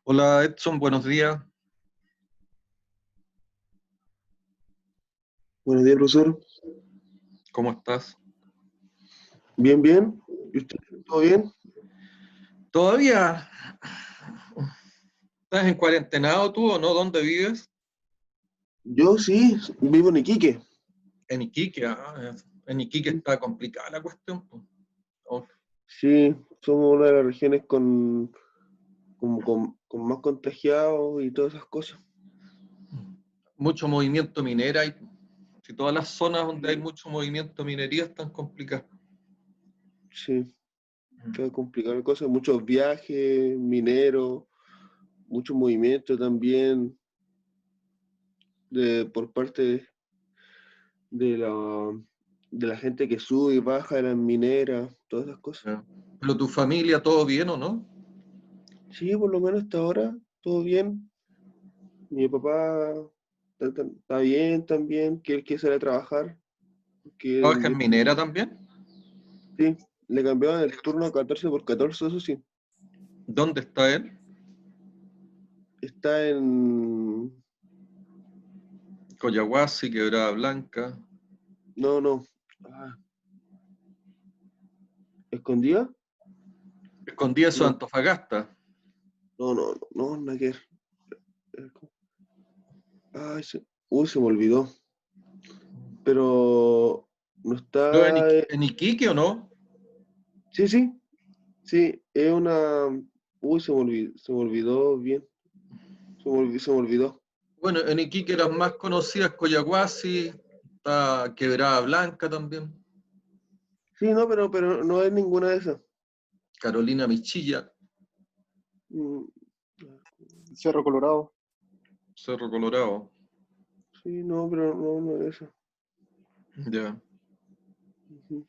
Hola Edson, buenos días. Buenos días, profesor. ¿Cómo estás? Bien, bien. ¿Y usted? ¿Todo bien? ¿Todavía estás en cuarentenado tú o no? ¿Dónde vives? Yo sí, vivo en Iquique. En Iquique. En Iquique está complicada la cuestión, pues. Oh, Sí, somos una de las regiones con más contagiados y todas esas cosas. mucho movimiento minera y si todas las zonas donde hay Sí, mucho movimiento minería están complicadas. sí, está complicado la cosa. Muchos viajes, mineros, mucho movimiento también por parte de la gente que sube y baja de las mineras, todas esas cosas. Ya. ¿Pero tu familia todo bien o no? Sí, por lo menos hasta ahora, todo bien. Mi papá está bien también, que él quiere salir a trabajar, que ¿Trabajas en minera también? sí, le cambiaron el turno a 14x14, eso sí. ¿Dónde está él? Está en... Coyahuasi, Quebrada Blanca. No, no. Ah, ¿Escondida? Escondía eso de No, Antofagasta. no, no, no, nada que ver. Ay, se me olvidó. Pero no ¿Pero está... en Iquique o no? Sí, sí, sí, es una... se me olvidó bien. Se me olvidó. Bueno, en Iquique las más conocidas, Coyahuasi, está Quebrada Blanca también, Sí, no, pero no es ninguna de esas. Carolina Michilla, Mm, Cerro Colorado. Cerro Colorado. Sí, no, pero no, no es esa. Ya. Ujú.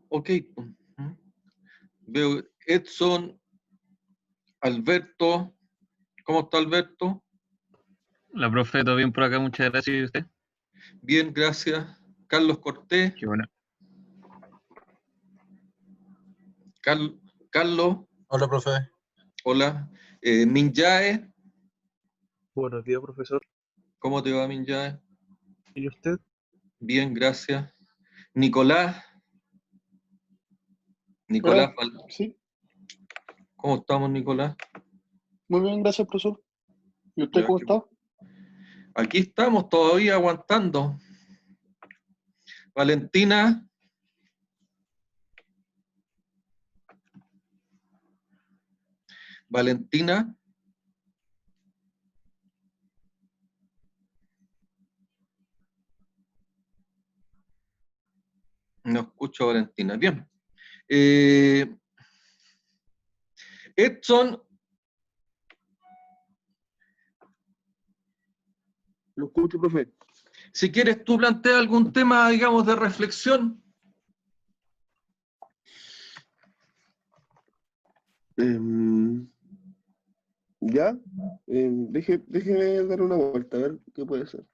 Ok. Veo Edson, Alberto. ¿Cómo está Alberto? La profe, todo bien por acá, muchas gracias. ¿Y usted? Bien, gracias. Carlos Cortés. Qué bueno. Carlos, Hola, profe. hola. Minjae, Buenos días, profesor. ¿cómo te va, Minjae? ¿Y usted? Bien, gracias. Nicolás, Hola, Nicolás, sí, ¿cómo estamos, Nicolás? muy bien, gracias, profesor. ¿Y usted Ya, cómo está? aquí estamos todavía aguantando. Valentina, Valentina, no escucho a Valentina. Bien. Eh, Edson, Lo escucho, profe. si quieres tú plantea algún tema, digamos, de reflexión. Em, ¿Ya? Déjeme dar una vuelta, a ver qué puede ser.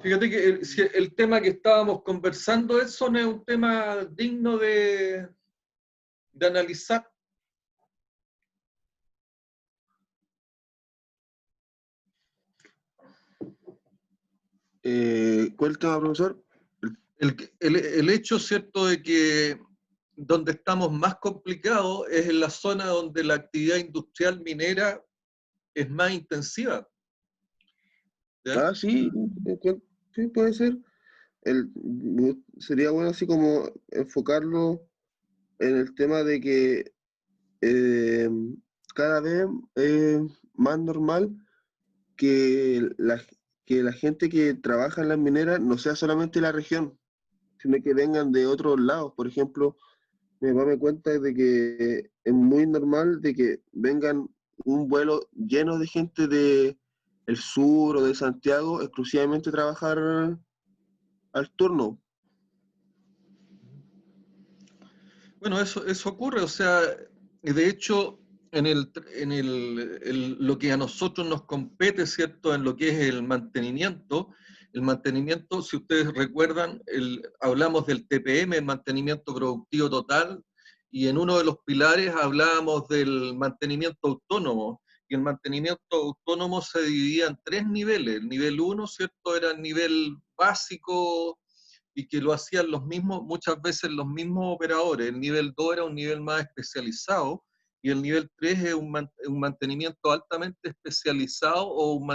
Fíjate que si el tema que estábamos conversando, Edson, es un tema digno de analizar. ¿Cuál tema, profesor? El hecho, ¿cierto?, de que donde estamos más complicados es en la zona donde la actividad industrial minera es más intensiva. ¿Ya? Ah, sí, sí, puede ser. Sería bueno así como enfocarlo en el tema de que eh, cada vez es más normal que que la gente que trabaja en las mineras no sea solamente de la región, sino que vengan de otros lados. Por ejemplo, mi papá me cuenta de que es muy normal de que vengan un vuelo lleno de gente de el sur o de Santiago exclusivamente a trabajar al turno. Bueno, eso ocurre, o sea, de hecho, lo que a nosotros nos compete, ¿cierto?, en lo que es el mantenimiento, El mantenimiento, si ustedes recuerdan, hablamos del TPM, el mantenimiento productivo total, y en uno de los pilares hablábamos del mantenimiento autónomo, y el mantenimiento autónomo se dividía en 3 niveles. El nivel 1, ¿cierto?, era el nivel básico y que lo hacían los mismos, muchas veces los mismos operadores. El nivel 2 era un nivel más especializado, y el nivel 3 es un mantenimiento altamente especializado o un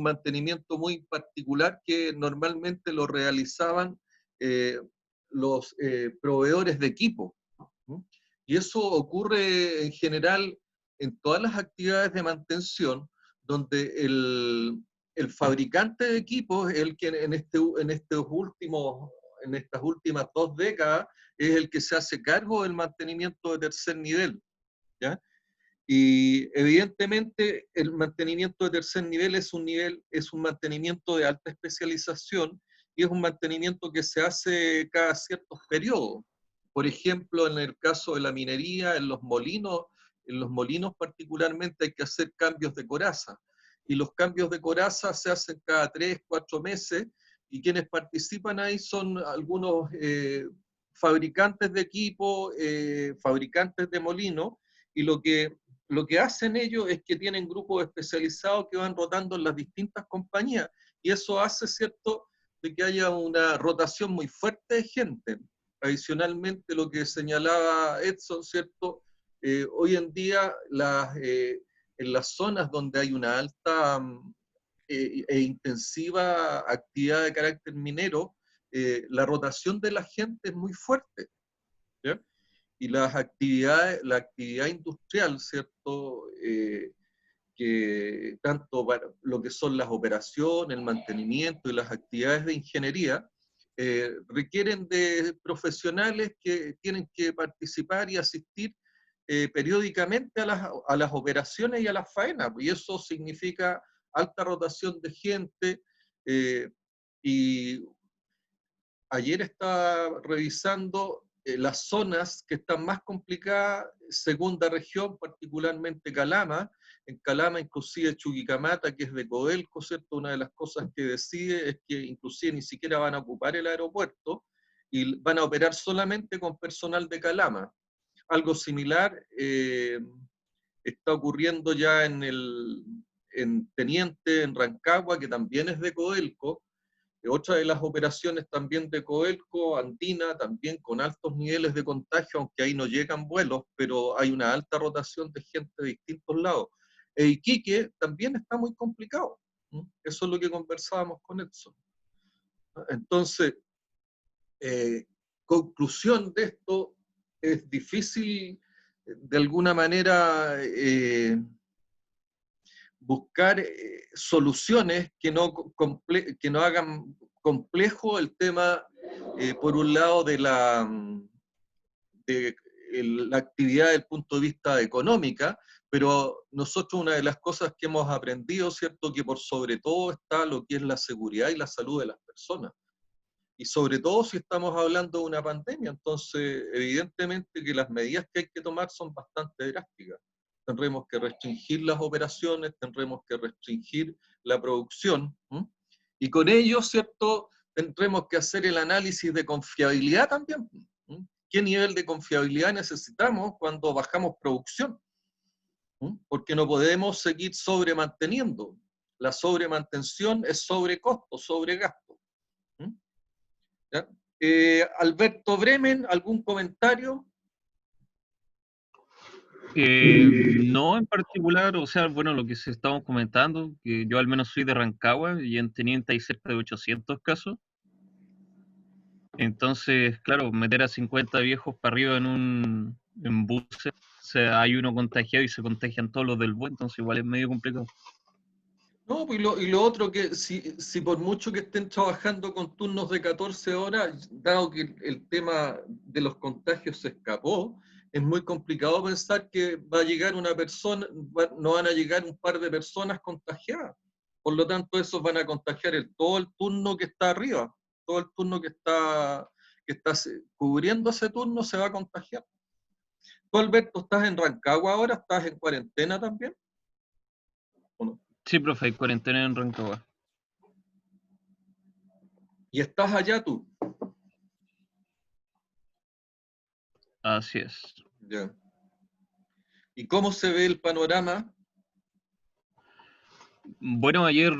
mantenimiento muy particular que normalmente lo realizaban los proveedores de equipo. ¿Mm? Y eso ocurre en general en todas las actividades de mantención, donde el fabricante de equipos es el que en estas últimas 2 décadas es el que se hace cargo del mantenimiento de tercer nivel, ¿ya? Y evidentemente el mantenimiento de tercer nivel es un mantenimiento de alta especialización, y es un mantenimiento que se hace cada ciertos periodos. Por ejemplo, en el caso de la minería, en los molinos particularmente hay que hacer cambios de coraza, y los cambios de coraza se hacen cada 3, 4 meses, y quienes participan ahí son algunos fabricantes de equipo, fabricantes de molinos, y lo que hacen ellos es que tienen grupos especializados que van rotando en las distintas compañías, y eso hace, ¿cierto?, de que haya una rotación muy fuerte de gente. Adicionalmente, lo que señalaba Edson, ¿cierto?, hoy en día en las zonas donde hay una alta e intensiva actividad de carácter minero, la rotación de la gente es muy fuerte, ¿ya? Y la actividad industrial, ¿cierto?, que tanto para lo que son las operaciones, el mantenimiento y las actividades de ingeniería, requieren de profesionales que tienen que participar y asistir periódicamente a las operaciones y a las faenas, y eso significa alta rotación de gente. Y ayer estaba revisando las zonas que están más complicadas, segunda región, particularmente Calama. En Calama, inclusive Chuquicamata, que es de Codelco, ¿cierto? Una de las cosas que decide es que inclusive ni siquiera van a ocupar el aeropuerto y van a operar solamente con personal de Calama. Algo similar está ocurriendo ya en Teniente, en Rancagua, que también es de Codelco. Otra de las operaciones también de Codelco, Andina, también con altos niveles de contagio, aunque ahí no llegan vuelos, pero hay una alta rotación de gente de distintos lados. E Iquique también está muy complicado. Eso es lo que conversábamos con Edson. Entonces, conclusión de esto, es difícil de alguna manera buscar soluciones que no hagan complejo el tema, por un lado, de la actividad desde el punto de vista económica, pero nosotros una de las cosas que hemos aprendido, ¿cierto?, que por sobre todo está lo que es la seguridad y la salud de las personas. Y sobre todo si estamos hablando de una pandemia, entonces evidentemente que las medidas que hay que tomar son bastante drásticas. Tendremos que restringir las operaciones, tendremos que restringir la producción, y con ello, ¿cierto?, tendremos que hacer el análisis de confiabilidad también. ¿Qué nivel de confiabilidad necesitamos cuando bajamos producción? Porque no podemos seguir sobremanteniendo. La sobremantención es sobrecosto, sobregasto. ¿Ya? Alberto Bremen, ¿algún comentario? No en particular, o sea, bueno, lo que se estamos comentando, que yo al menos soy de Rancagua y en Teniente hay cerca de 800 casos. Entonces, claro, meter a 50 viejos para arriba en buses, o sea, hay uno contagiado y se contagian todos los del bus, entonces igual es medio complicado. No, y lo otro que si por mucho que estén trabajando con turnos de 14 horas, dado que el tema de los contagios se escapó, es muy complicado pensar que va a llegar una persona, no van a llegar un par de personas contagiadas. Por lo tanto, esos van a contagiar todo el turno que está arriba, todo el turno que está cubriendo ese turno se va a contagiar. Tú, Alberto, ¿estás en Rancagua ahora? ¿Estás en cuarentena también? ¿O no? Sí, profe, hay cuarentena en Rancagua. Y estás allá tú. Así es. Ya. ¿Y cómo se ve el panorama? Bueno, ayer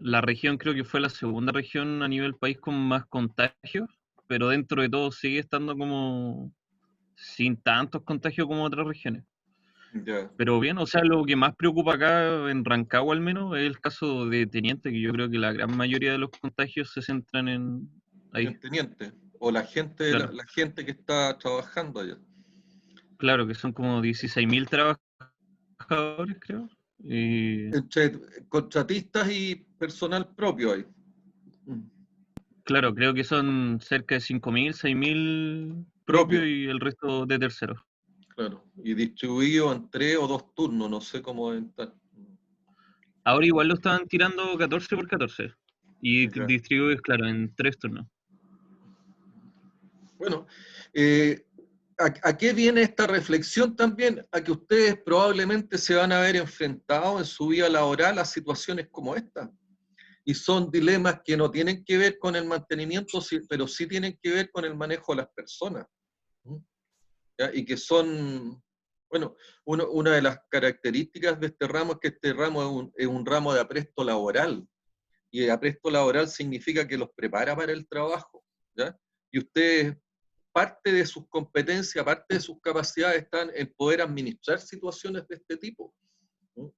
la región creo que fue la segunda región a nivel país con más contagios, pero dentro de todo sigue estando como sin tantos contagios como otras regiones. Ya. Pero bien, o sea, lo que más preocupa acá en Rancagua al menos es el caso de Teniente, que yo creo que la gran mayoría de los contagios se centran en ahí. En Teniente. O la gente, Claro, la gente que está trabajando allá. claro, que son como 16.000 trabajadores, creo. Y Entre contratistas y personal propio ahí. Mm. claro, creo que son cerca de 5.000, 6.000 propios Propio, y el resto de terceros. claro. Y distribuido en 3 o 2 turnos, no sé cómo deben estar. Ahora igual lo estaban tirando 14 por 14 y Ya. distribuidos, claro, en 3 turnos. Bueno, eh, ¿a qué viene esta reflexión también? A que ustedes probablemente se van a ver enfrentados en su vida laboral a situaciones como esta. Y son dilemas que no tienen que ver con el mantenimiento, pero sí tienen que ver con el manejo de las personas. ¿Ya? Y que son, bueno, una de las características de este ramo es que este ramo es un ramo de apresto laboral. Y apresto laboral significa que los prepara para el trabajo. ¿Ya? Y ustedes, parte de sus competencias, parte de sus capacidades están en poder administrar situaciones de este tipo.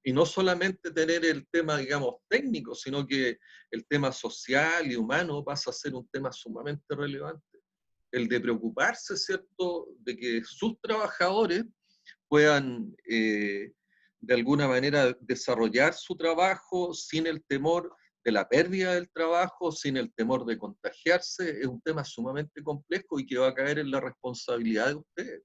Y no solamente tener el tema, digamos, técnico, sino que el tema social y humano pasa a ser un tema sumamente relevante. El de preocuparse, ¿cierto?, de que sus trabajadores puedan, de alguna manera, desarrollar su trabajo sin el temor de la pérdida del trabajo, sin el temor de contagiarse, es un tema sumamente complejo y que va a caer en la responsabilidad de ustedes.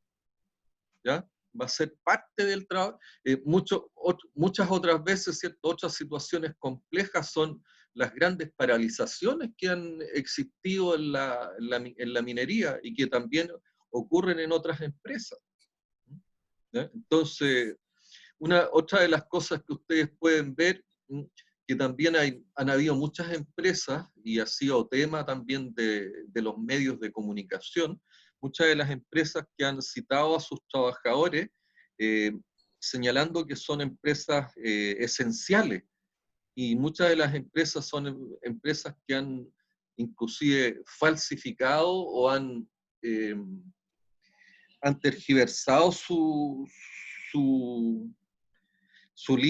¿Ya? Va a ser parte del trabajo. Muchas otras veces, ¿cierto? Otras situaciones complejas son las grandes paralizaciones que han existido en la minería y que también ocurren en otras empresas. ¿Ya? Entonces, otra de las cosas que ustedes pueden ver, que también han habido muchas empresas, y ha sido tema también de los medios de comunicación, muchas de las empresas que han citado a sus trabajadores, eh, señalando que son empresas esenciales, y muchas de las empresas son empresas que han inclusive falsificado o eh, han tergiversado su, su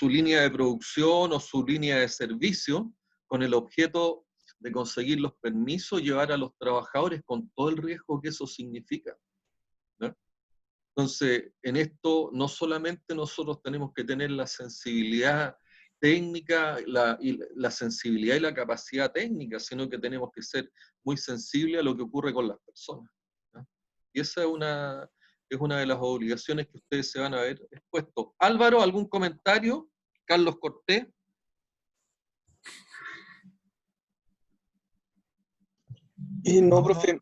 línea de producción o su línea de servicio con el objeto de conseguir los permisos, llevar a los trabajadores con todo el riesgo que eso significa. ¿No? Entonces, en esto no solamente nosotros tenemos que tener la sensibilidad técnica, la sensibilidad y la capacidad técnica, sino que tenemos que ser muy sensibles a lo que ocurre con las personas. ¿No? Y esa es una de las obligaciones que ustedes se van a ver expuestos. Álvaro, ¿algún comentario? Carlos Cortés. No, profe.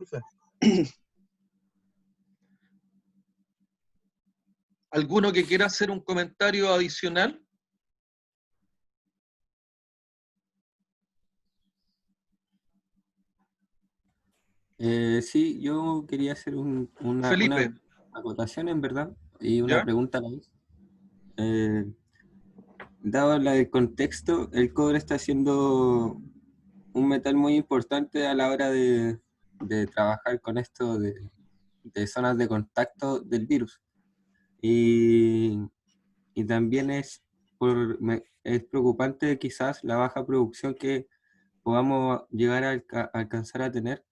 ¿Alguno que quiera hacer un comentario adicional? Sí, yo quería hacer una Felipe, acotación en verdad y una ¿ya? pregunta a la vez. Eh, Dado el contexto, el cobre está siendo un metal muy importante a la hora de trabajar con esto de zonas de contacto del virus. Y, y también es preocupante quizás la baja producción que podamos llegar a alcanzar a tener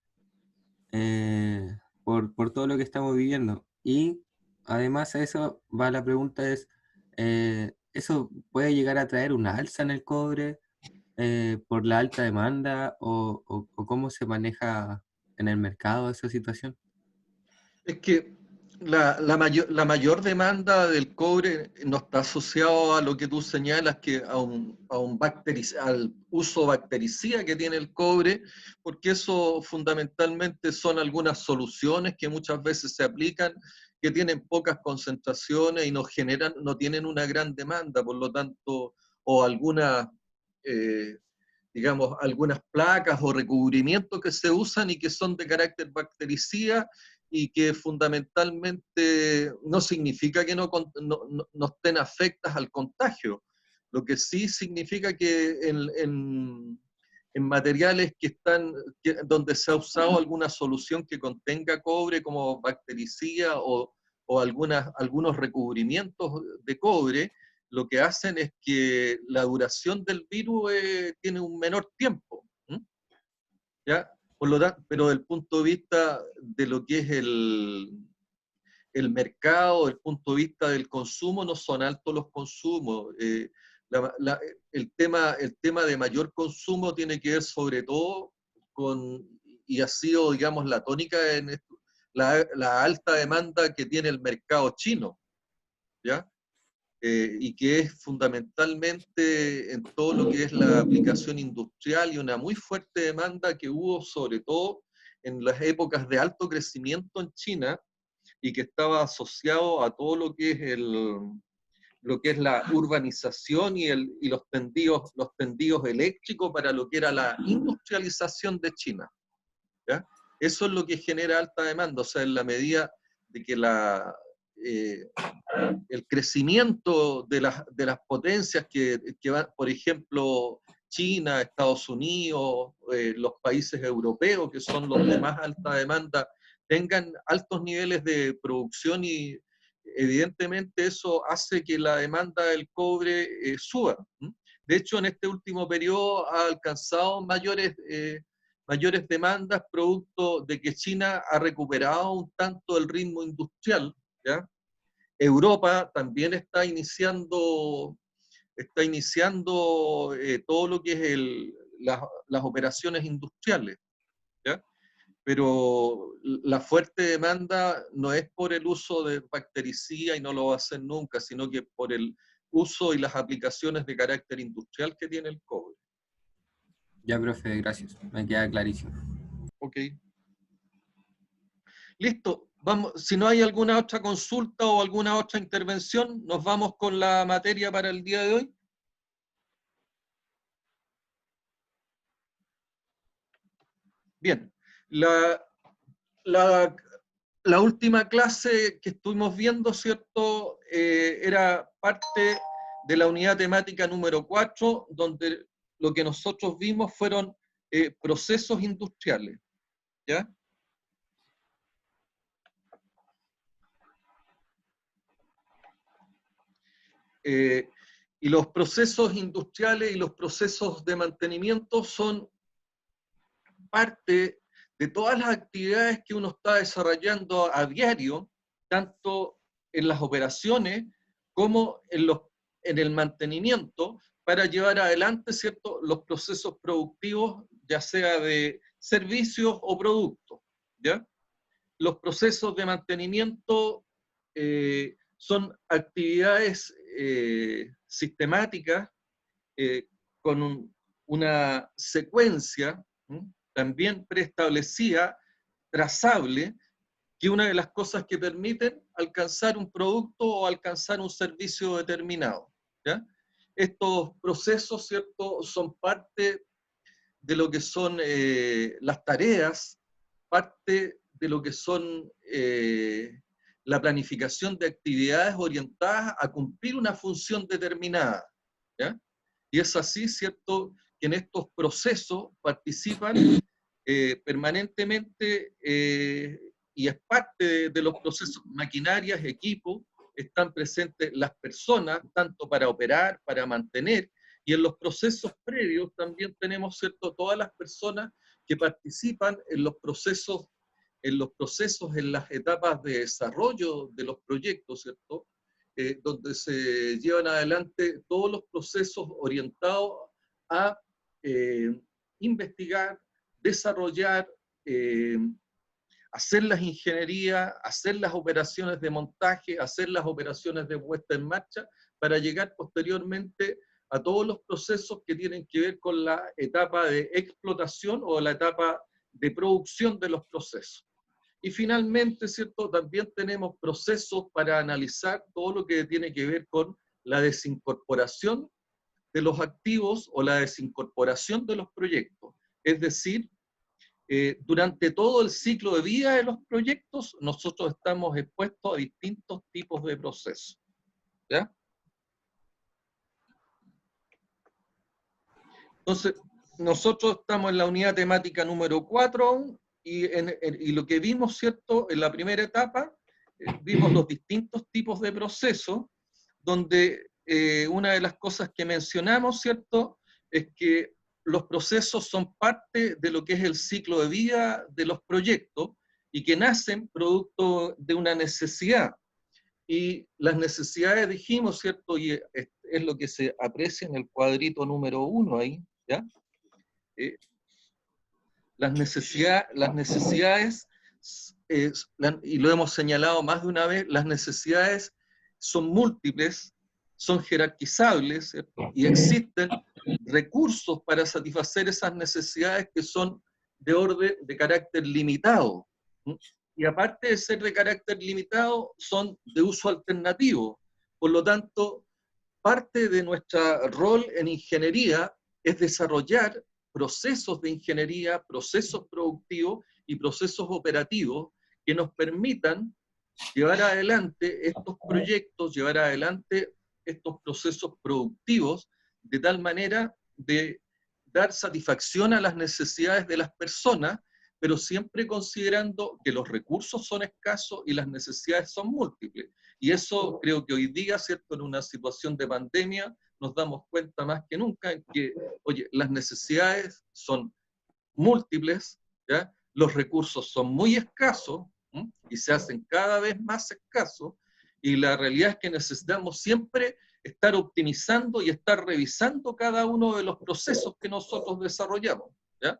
por todo lo que estamos viviendo. Y además a eso va la pregunta es, ¿eso puede llegar a traer una alza en el cobre por la alta demanda o cómo se maneja en el mercado esa situación? Es que la mayor demanda del cobre no está asociado a lo que tú señalas, que al uso bactericida que tiene el cobre, porque eso fundamentalmente son algunas soluciones que muchas veces se aplican, que tienen pocas concentraciones y no tienen una gran demanda, por lo tanto, o algunas digamos, algunas placas o recubrimientos que se usan y que son de carácter bactericida y que fundamentalmente no significa que no estén afectas al contagio. Lo que sí significa que en materiales donde se ha usado alguna solución que contenga cobre como bactericida o algunos recubrimientos de cobre, lo que hacen es que la duración del virus tiene un menor tiempo. ¿Ya? Por lo tanto, pero desde el punto de vista de lo que es el mercado, desde el punto de vista del consumo, no son altos los consumos. El tema de mayor consumo tiene que ver sobre todo con, y ha sido, digamos, la tónica en esto, la alta demanda que tiene el mercado chino, ¿ya? Y que es fundamentalmente en todo lo que es la aplicación industrial y una muy fuerte demanda que hubo sobre todo en las épocas de alto crecimiento en China y que estaba asociado a todo lo que es la urbanización y los tendidos eléctricos para lo que era la industrialización de China, ¿ya? Eso es lo que genera alta demanda, o sea, en la medida de que el crecimiento de las potencias que van, por ejemplo, China, Estados Unidos, los países europeos, que son los de más alta demanda, tengan altos niveles de producción y evidentemente eso hace que la demanda del cobre suba. De hecho, en este último periodo ha alcanzado mayores demandas producto de que China ha recuperado un tanto el ritmo industrial, ¿ya? Europa también está iniciando todo lo que es las operaciones industriales, ¿ya? Pero la fuerte demanda no es por el uso de bactericida y no lo va a hacer nunca, sino que por el uso y las aplicaciones de carácter industrial que tiene el cobre. Ya, profe, gracias. Me queda clarísimo. Ok. Listo. Vamos, si no hay alguna otra consulta o alguna otra intervención, nos vamos con la materia para el día de hoy. Bien. La última clase que estuvimos viendo, ¿cierto? Era parte de la unidad temática número 4, donde lo que nosotros vimos fueron procesos industriales, ¿ya? Y los procesos industriales y los procesos de mantenimiento son parte de todas las actividades que uno está desarrollando a diario, tanto en las operaciones como en el mantenimiento, para llevar adelante, ¿cierto?, los procesos productivos, ya sea de servicios o productos, ¿ya? Los procesos de mantenimiento son actividades sistemáticas con una secuencia también preestablecida, trazable, que una de las cosas que permiten alcanzar un producto o alcanzar un servicio determinado, ¿ya? Estos procesos, ¿cierto?, son parte de lo que son las tareas, parte de lo que son la planificación de actividades orientadas a cumplir una función determinada, ¿ya? Y es así, ¿cierto?, que en estos procesos participan permanentemente y es parte de los procesos, maquinarias, equipos, están presentes las personas, tanto para operar, para mantener, y en los procesos previos también tenemos, ¿cierto?, todas las personas que participan en los procesos, en las etapas de desarrollo de los proyectos, ¿cierto?, donde se llevan adelante todos los procesos orientados a investigar, desarrollar, hacer las ingenierías, hacer las operaciones de montaje, hacer las operaciones de puesta en marcha, para llegar posteriormente a todos los procesos que tienen que ver con la etapa de explotación o la etapa de producción de los procesos. Y finalmente, ¿cierto?, también tenemos procesos para analizar todo lo que tiene que ver con la desincorporación de los activos o la desincorporación de los proyectos. Es decir, durante todo el ciclo de vida de los proyectos, nosotros estamos expuestos a distintos tipos de procesos. ¿Ya? Entonces, nosotros estamos en la unidad temática número 4 y lo que vimos, ¿cierto? En la primera etapa, vimos los distintos tipos de procesos, donde una de las cosas que mencionamos, ¿cierto? Es que los procesos son parte de lo que es el ciclo de vida de los proyectos y que nacen producto de una necesidad. Y las necesidades, dijimos, ¿cierto? Y es lo que se aprecia en el cuadrito número 1 ahí, ¿ya? Las necesidades, y lo hemos señalado más de una vez, las necesidades son múltiples, son jerarquizables, ¿cierto? Y existen recursos para satisfacer esas necesidades que son de orden de carácter limitado. Y aparte de ser de carácter limitado, son de uso alternativo. Por lo tanto, parte de nuestro rol en ingeniería es desarrollar procesos de ingeniería, procesos productivos y procesos operativos que nos permitan llevar adelante estos proyectos, llevar adelante estos procesos productivos de tal manera de dar satisfacción a las necesidades de las personas, pero siempre considerando que los recursos son escasos y las necesidades son múltiples. Y eso creo que hoy día, ¿cierto? En una situación de pandemia, nos damos cuenta más que nunca en que, oye, las necesidades son múltiples, ¿ya? Los recursos son muy escasos, ¿m? Y se hacen cada vez más escasos, y la realidad es que necesitamos siempre estar optimizando y estar revisando cada uno de los procesos que nosotros desarrollamos, ¿ya?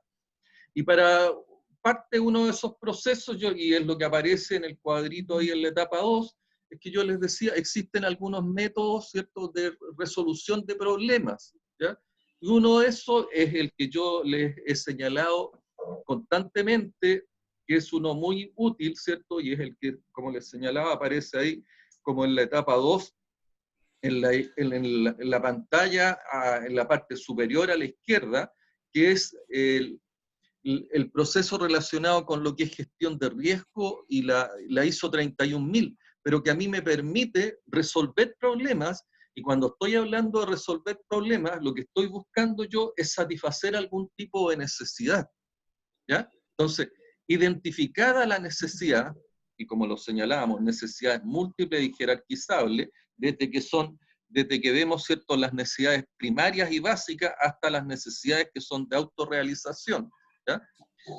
Y para parte uno de esos procesos, y es lo que aparece en el cuadrito ahí en la etapa 2, es que yo les decía, existen algunos métodos, ¿cierto?, de resolución de problemas, ¿ya? Y uno de esos es el que yo les he señalado constantemente, que es uno muy útil, ¿cierto? Y es el que, como les señalaba, aparece ahí como en la etapa 2, en la pantalla, en la parte superior a la izquierda, que es el proceso relacionado con lo que es gestión de riesgo y la ISO 31000, pero que a mí me permite resolver problemas, y cuando estoy hablando de resolver problemas, lo que estoy buscando yo es satisfacer algún tipo de necesidad, ¿ya? Entonces, identificada la necesidad, y como lo señalábamos, necesidades múltiples y jerarquizables, desde que vemos, ¿cierto?, las necesidades primarias y básicas hasta las necesidades que son de autorrealización, ¿ya?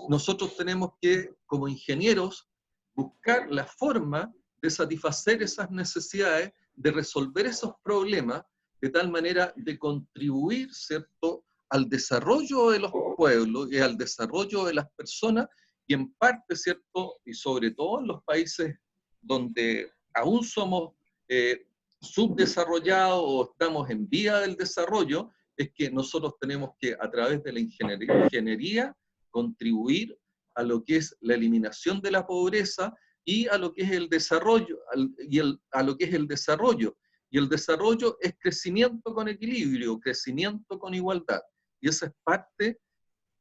Nosotros tenemos que, como ingenieros, buscar la forma de satisfacer esas necesidades, de resolver esos problemas, de tal manera de contribuir, ¿cierto?, al desarrollo de los pueblos y al desarrollo de las personas, y en parte, ¿cierto?, y sobre todo en los países donde aún somos subdesarrollados o estamos en vía del desarrollo, es que nosotros tenemos que, a través de la ingeniería, contribuir a lo que es la eliminación de la pobreza y a lo que es el desarrollo, a lo que es el desarrollo. Y el desarrollo es crecimiento con equilibrio, crecimiento con igualdad. Y esa es parte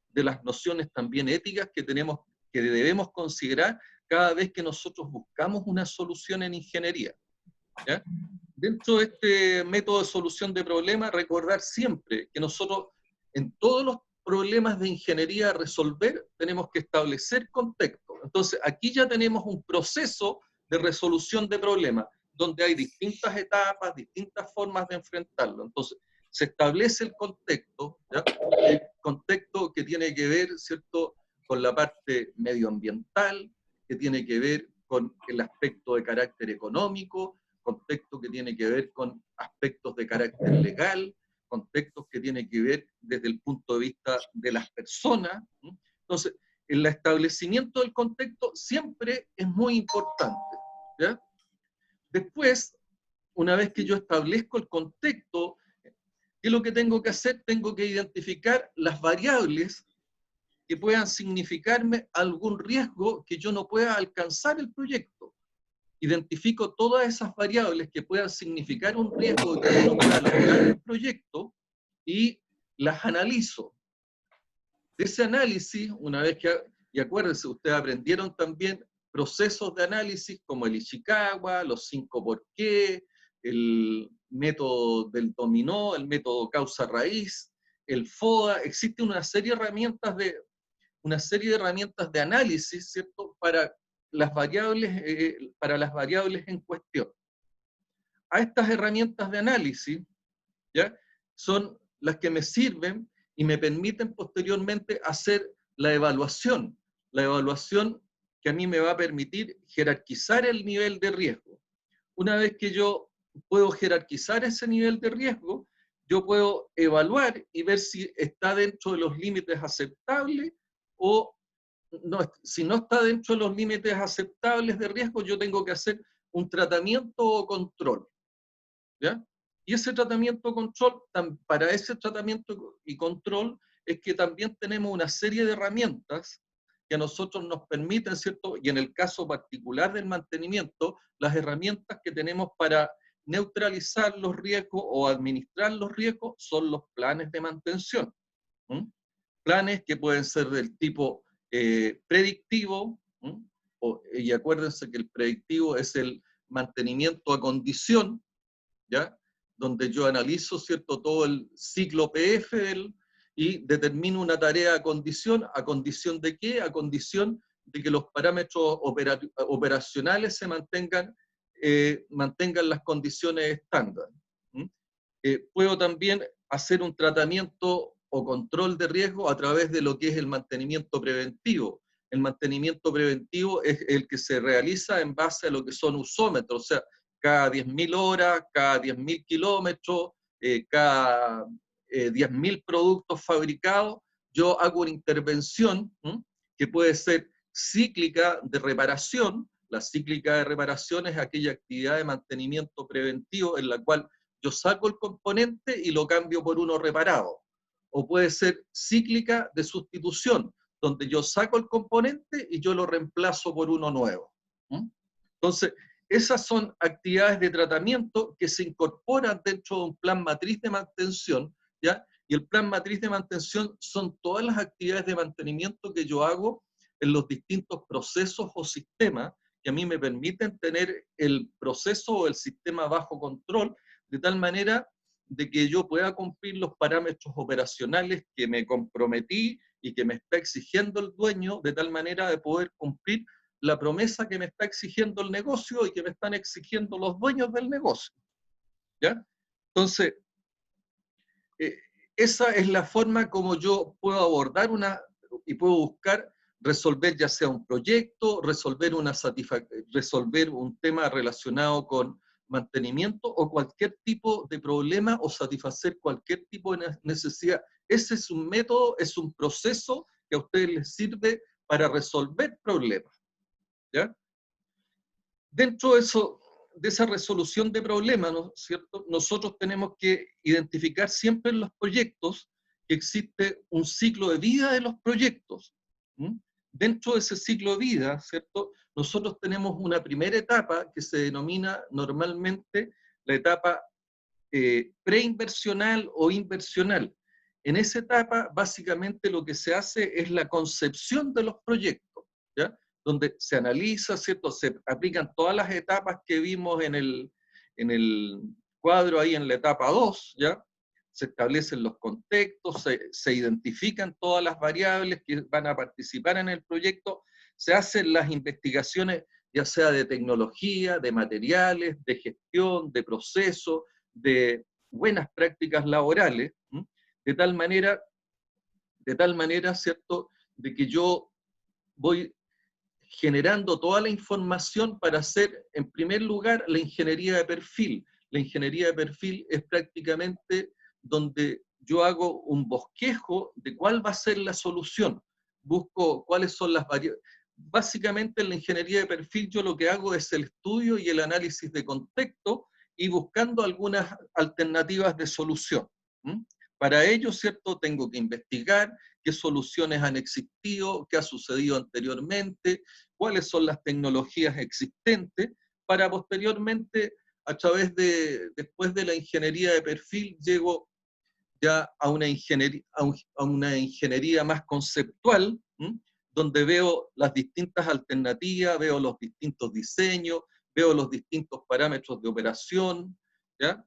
de las nociones también éticas que debemos considerar cada vez que nosotros buscamos una solución en ingeniería, ¿ya? Dentro de este método de solución de problemas, recordar siempre que nosotros, en todos los problemas de ingeniería a resolver, tenemos que establecer contexto. Entonces, aquí ya tenemos un proceso de resolución de problemas, donde hay distintas etapas, distintas formas de enfrentarlo. Entonces, se establece el contexto, ¿ya? El contexto que tiene que ver, ¿cierto?, con la parte medioambiental, que tiene que ver con el aspecto de carácter económico, contexto que tiene que ver con aspectos de carácter legal, contextos que tienen que ver desde el punto de vista de las personas. Entonces, el establecimiento del contexto siempre es muy importante, ¿ya? Después, una vez que yo establezco el contexto, ¿qué es lo que tengo que hacer? Tengo que identificar las variables que puedan significarme algún riesgo que yo no pueda alcanzar el proyecto. Identifico todas esas variables que puedan significar un riesgo de que yo no pueda lograr el proyecto, y las analizo. De ese análisis, una vez que, y acuérdense, ustedes aprendieron también procesos de análisis como el Ishikawa, los 5 por qué, el método del dominó, el método causa-raíz, el FODA. Existe una serie de herramientas de análisis, ¿cierto?, para las variables en cuestión. A estas herramientas de análisis, ¿ya?, son las que me sirven y me permiten posteriormente hacer la evaluación que a mí me va a permitir jerarquizar el nivel de riesgo. Una vez que yo puedo jerarquizar ese nivel de riesgo, yo puedo evaluar y ver si está dentro de los límites aceptables o no. Si no está dentro de los límites aceptables de riesgo, yo tengo que hacer un tratamiento o control, ¿ya? Y ese tratamiento control, para ese tratamiento y control, es que también tenemos una serie de herramientas que a nosotros nos permiten, ¿cierto? Y en el caso particular del mantenimiento, las herramientas que tenemos para neutralizar los riesgos o administrar los riesgos son los planes de mantención. Planes que pueden ser del tipo predictivo, y acuérdense que el predictivo es el mantenimiento a condición, ¿ya?, donde yo analizo, ¿cierto?, todo el ciclo PF y determino una tarea ¿a condición de qué? A condición de que los parámetros operacionales se mantengan las condiciones estándar. Puedo también hacer un tratamiento o control de riesgo a través de lo que es el mantenimiento preventivo. El mantenimiento preventivo es el que se realiza en base a lo que son usómetros, o sea, cada 10.000 horas, cada 10.000 kilómetros, cada 10.000 productos fabricados, yo hago una intervención que puede ser cíclica de reparación. La cíclica de reparación es aquella actividad de mantenimiento preventivo en la cual yo saco el componente y lo cambio por uno reparado. O puede ser cíclica de sustitución, donde yo saco el componente y yo lo reemplazo por uno nuevo. Entonces, esas son actividades de tratamiento que se incorporan dentro de un plan matriz de mantención, ¿ya? Y el plan matriz de mantención son todas las actividades de mantenimiento que yo hago en los distintos procesos o sistemas que a mí me permiten tener el proceso o el sistema bajo control, de tal manera de que yo pueda cumplir los parámetros operacionales que me comprometí y que me está exigiendo el dueño, de tal manera de poder cumplir la promesa que me está exigiendo el negocio y que me están exigiendo los dueños del negocio, ¿ya? Entonces, esa es la forma como yo puedo abordar y puedo buscar resolver ya sea un proyecto, resolver un tema relacionado con mantenimiento o cualquier tipo de problema o satisfacer cualquier tipo de necesidad. Ese es un método, es un proceso que a ustedes les sirve para resolver problemas, ¿ya? Dentro de esa resolución de problemas, ¿no es cierto?, nosotros tenemos que identificar siempre en los proyectos que existe un ciclo de vida de los proyectos. Dentro de ese ciclo de vida, ¿cierto?, nosotros tenemos una primera etapa que se denomina normalmente la etapa preinversional o inversional. En esa etapa, básicamente lo que se hace es la concepción de los proyectos, ¿ya?, donde se analiza, ¿cierto?, se aplican todas las etapas que vimos en el cuadro ahí en la etapa 2, ¿ya? Se establecen los contextos, se identifican todas las variables que van a participar en el proyecto, se hacen las investigaciones, ya sea de tecnología, de materiales, de gestión, de procesos, de buenas prácticas laborales, de tal manera, ¿cierto?, de que yo voy generando toda la información para hacer, en primer lugar, la ingeniería de perfil. La ingeniería de perfil es prácticamente donde yo hago un bosquejo de cuál va a ser la solución. Busco cuáles son las variables. Básicamente en la ingeniería de perfil yo lo que hago es el estudio y el análisis de contexto y buscando algunas alternativas de solución. Para ello, ¿cierto?, tengo que investigar qué soluciones han existido, qué ha sucedido anteriormente, cuáles son las tecnologías existentes, para posteriormente, después de la ingeniería de perfil, llego ya a una ingeniería más conceptual, donde veo las distintas alternativas, veo los distintos diseños, veo los distintos parámetros de operación, ¿ya?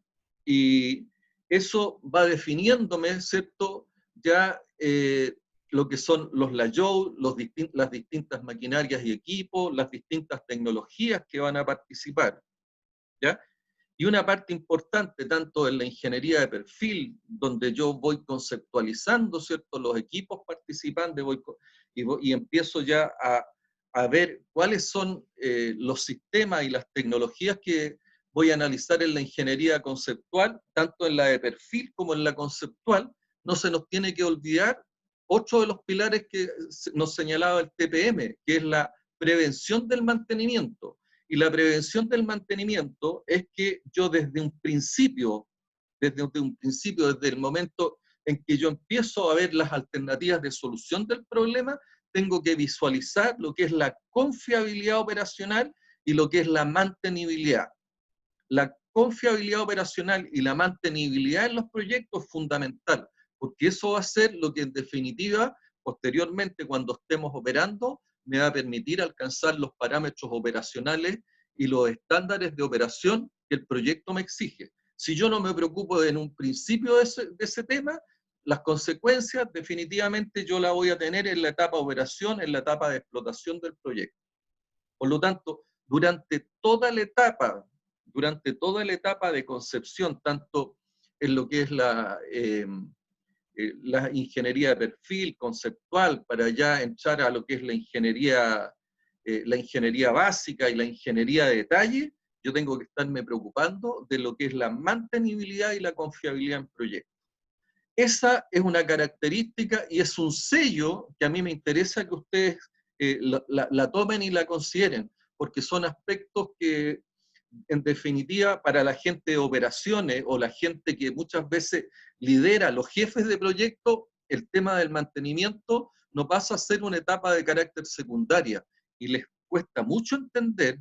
Y eso va definiéndome, ¿cierto? Ya lo que son los layouts, las distintas maquinarias y equipos, las distintas tecnologías que van a participar, ¿ya? Y una parte importante, tanto en la ingeniería de perfil, donde yo voy conceptualizando, ¿cierto?, los equipos participantes, y empiezo ya a ver cuáles son los sistemas y las tecnologías que voy a analizar en la ingeniería conceptual, tanto en la de perfil como en la conceptual. No se nos tiene que olvidar otro de los pilares que nos señalaba el TPM, que es la prevención del mantenimiento. Y la prevención del mantenimiento es que yo desde el momento en que yo empiezo a ver las alternativas de solución del problema, tengo que visualizar lo que es la confiabilidad operacional y lo que es la mantenibilidad. La confiabilidad operacional y la mantenibilidad en los proyectos es fundamental, porque eso va a ser lo que en definitiva, posteriormente cuando estemos operando, me va a permitir alcanzar los parámetros operacionales y los estándares de operación que el proyecto me exige. Si yo no me preocupo en un principio de ese tema, las consecuencias definitivamente yo las voy a tener en la etapa de operación, en la etapa de explotación del proyecto. Por lo tanto, durante toda la etapa de concepción, tanto en lo que es la ingeniería de perfil conceptual, para ya entrar a lo que es la ingeniería básica y la ingeniería de detalle, yo tengo que estarme preocupando de lo que es la mantenibilidad y la confiabilidad en proyectos. Esa es una característica y es un sello que a mí me interesa que ustedes la tomen y la consideren, porque son aspectos que, en definitiva, para la gente de operaciones o la gente que muchas veces lidera, los jefes de proyecto, el tema del mantenimiento no pasa a ser una etapa de carácter secundaria y les cuesta mucho entender,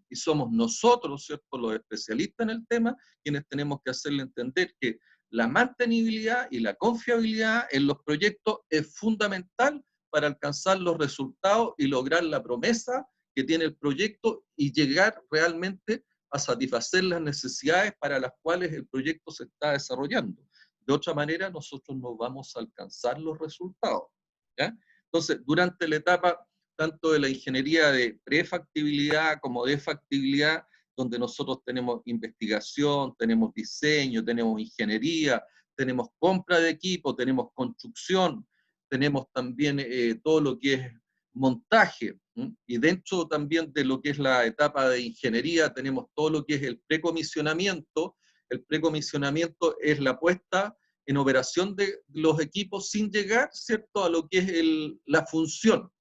y somos nosotros, ¿cierto?, los especialistas en el tema, quienes tenemos que hacerle entender que la mantenibilidad y la confiabilidad en los proyectos es fundamental para alcanzar los resultados y lograr la promesa que tiene el proyecto y llegar realmente a satisfacer las necesidades para las cuales el proyecto se está desarrollando. De otra manera, nosotros no vamos a alcanzar los resultados, ¿ya? Entonces, durante la etapa tanto de la ingeniería de prefactibilidad como de factibilidad, donde nosotros tenemos investigación, tenemos diseño, tenemos ingeniería, tenemos compra de equipo, tenemos construcción, tenemos también todo lo que es montaje, y dentro también de lo que es la etapa de ingeniería tenemos todo lo que es el precomisionamiento. El precomisionamiento es la puesta en operación de los equipos sin llegar, ¿cierto?, a lo que es la función.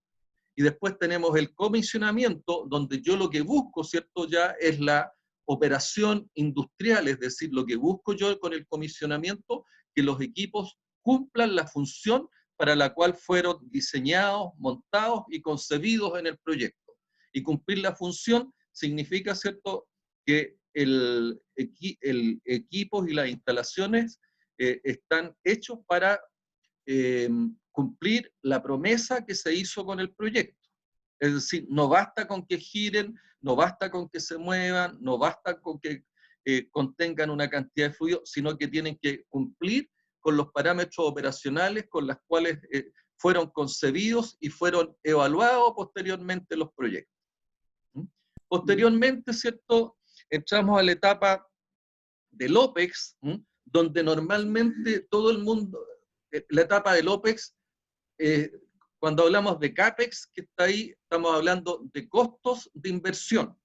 Y después tenemos el comisionamiento, donde yo lo que busco, ¿cierto?, ya es la operación industrial, es decir, lo que busco yo con el comisionamiento, que los equipos cumplan la función para la cual fueron diseñados, montados y concebidos en el proyecto. Y cumplir la función significa, ¿cierto?, que el equipos y las instalaciones están hechos para cumplir la promesa que se hizo con el proyecto. Es decir, no basta con que giren, no basta con que se muevan, no basta con que contengan una cantidad de fluido, sino que tienen que cumplir con los parámetros operacionales con los cuales fueron concebidos y fueron evaluados posteriormente los proyectos. Posteriormente, ¿cierto?, entramos a la etapa del OPEX, donde normalmente todo el mundo, la etapa del OPEX, cuando hablamos de CAPEX, que está ahí, estamos hablando de costos de inversión.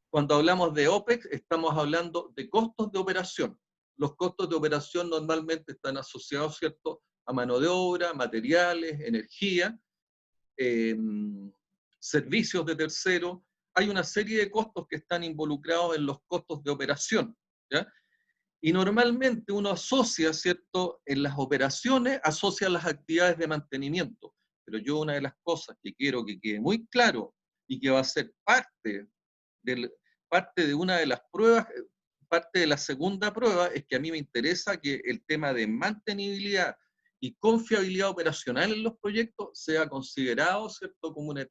Cuando hablamos de OPEX, estamos hablando de costos de operación. Los costos de operación normalmente están asociados, ¿cierto?, a mano de obra, materiales, energía, servicios de terceros. Hay una serie de costos que están involucrados en los costos de operación, ¿ya? Y normalmente uno asocia, ¿cierto?, en las operaciones, asocia las actividades de mantenimiento. Pero yo una de las cosas que quiero que quede muy claro y que va a ser parte de una de las pruebas parte de la segunda prueba es que a mí me interesa que el tema de mantenibilidad y confiabilidad operacional en los proyectos sea considerado, ¿cierto?, como una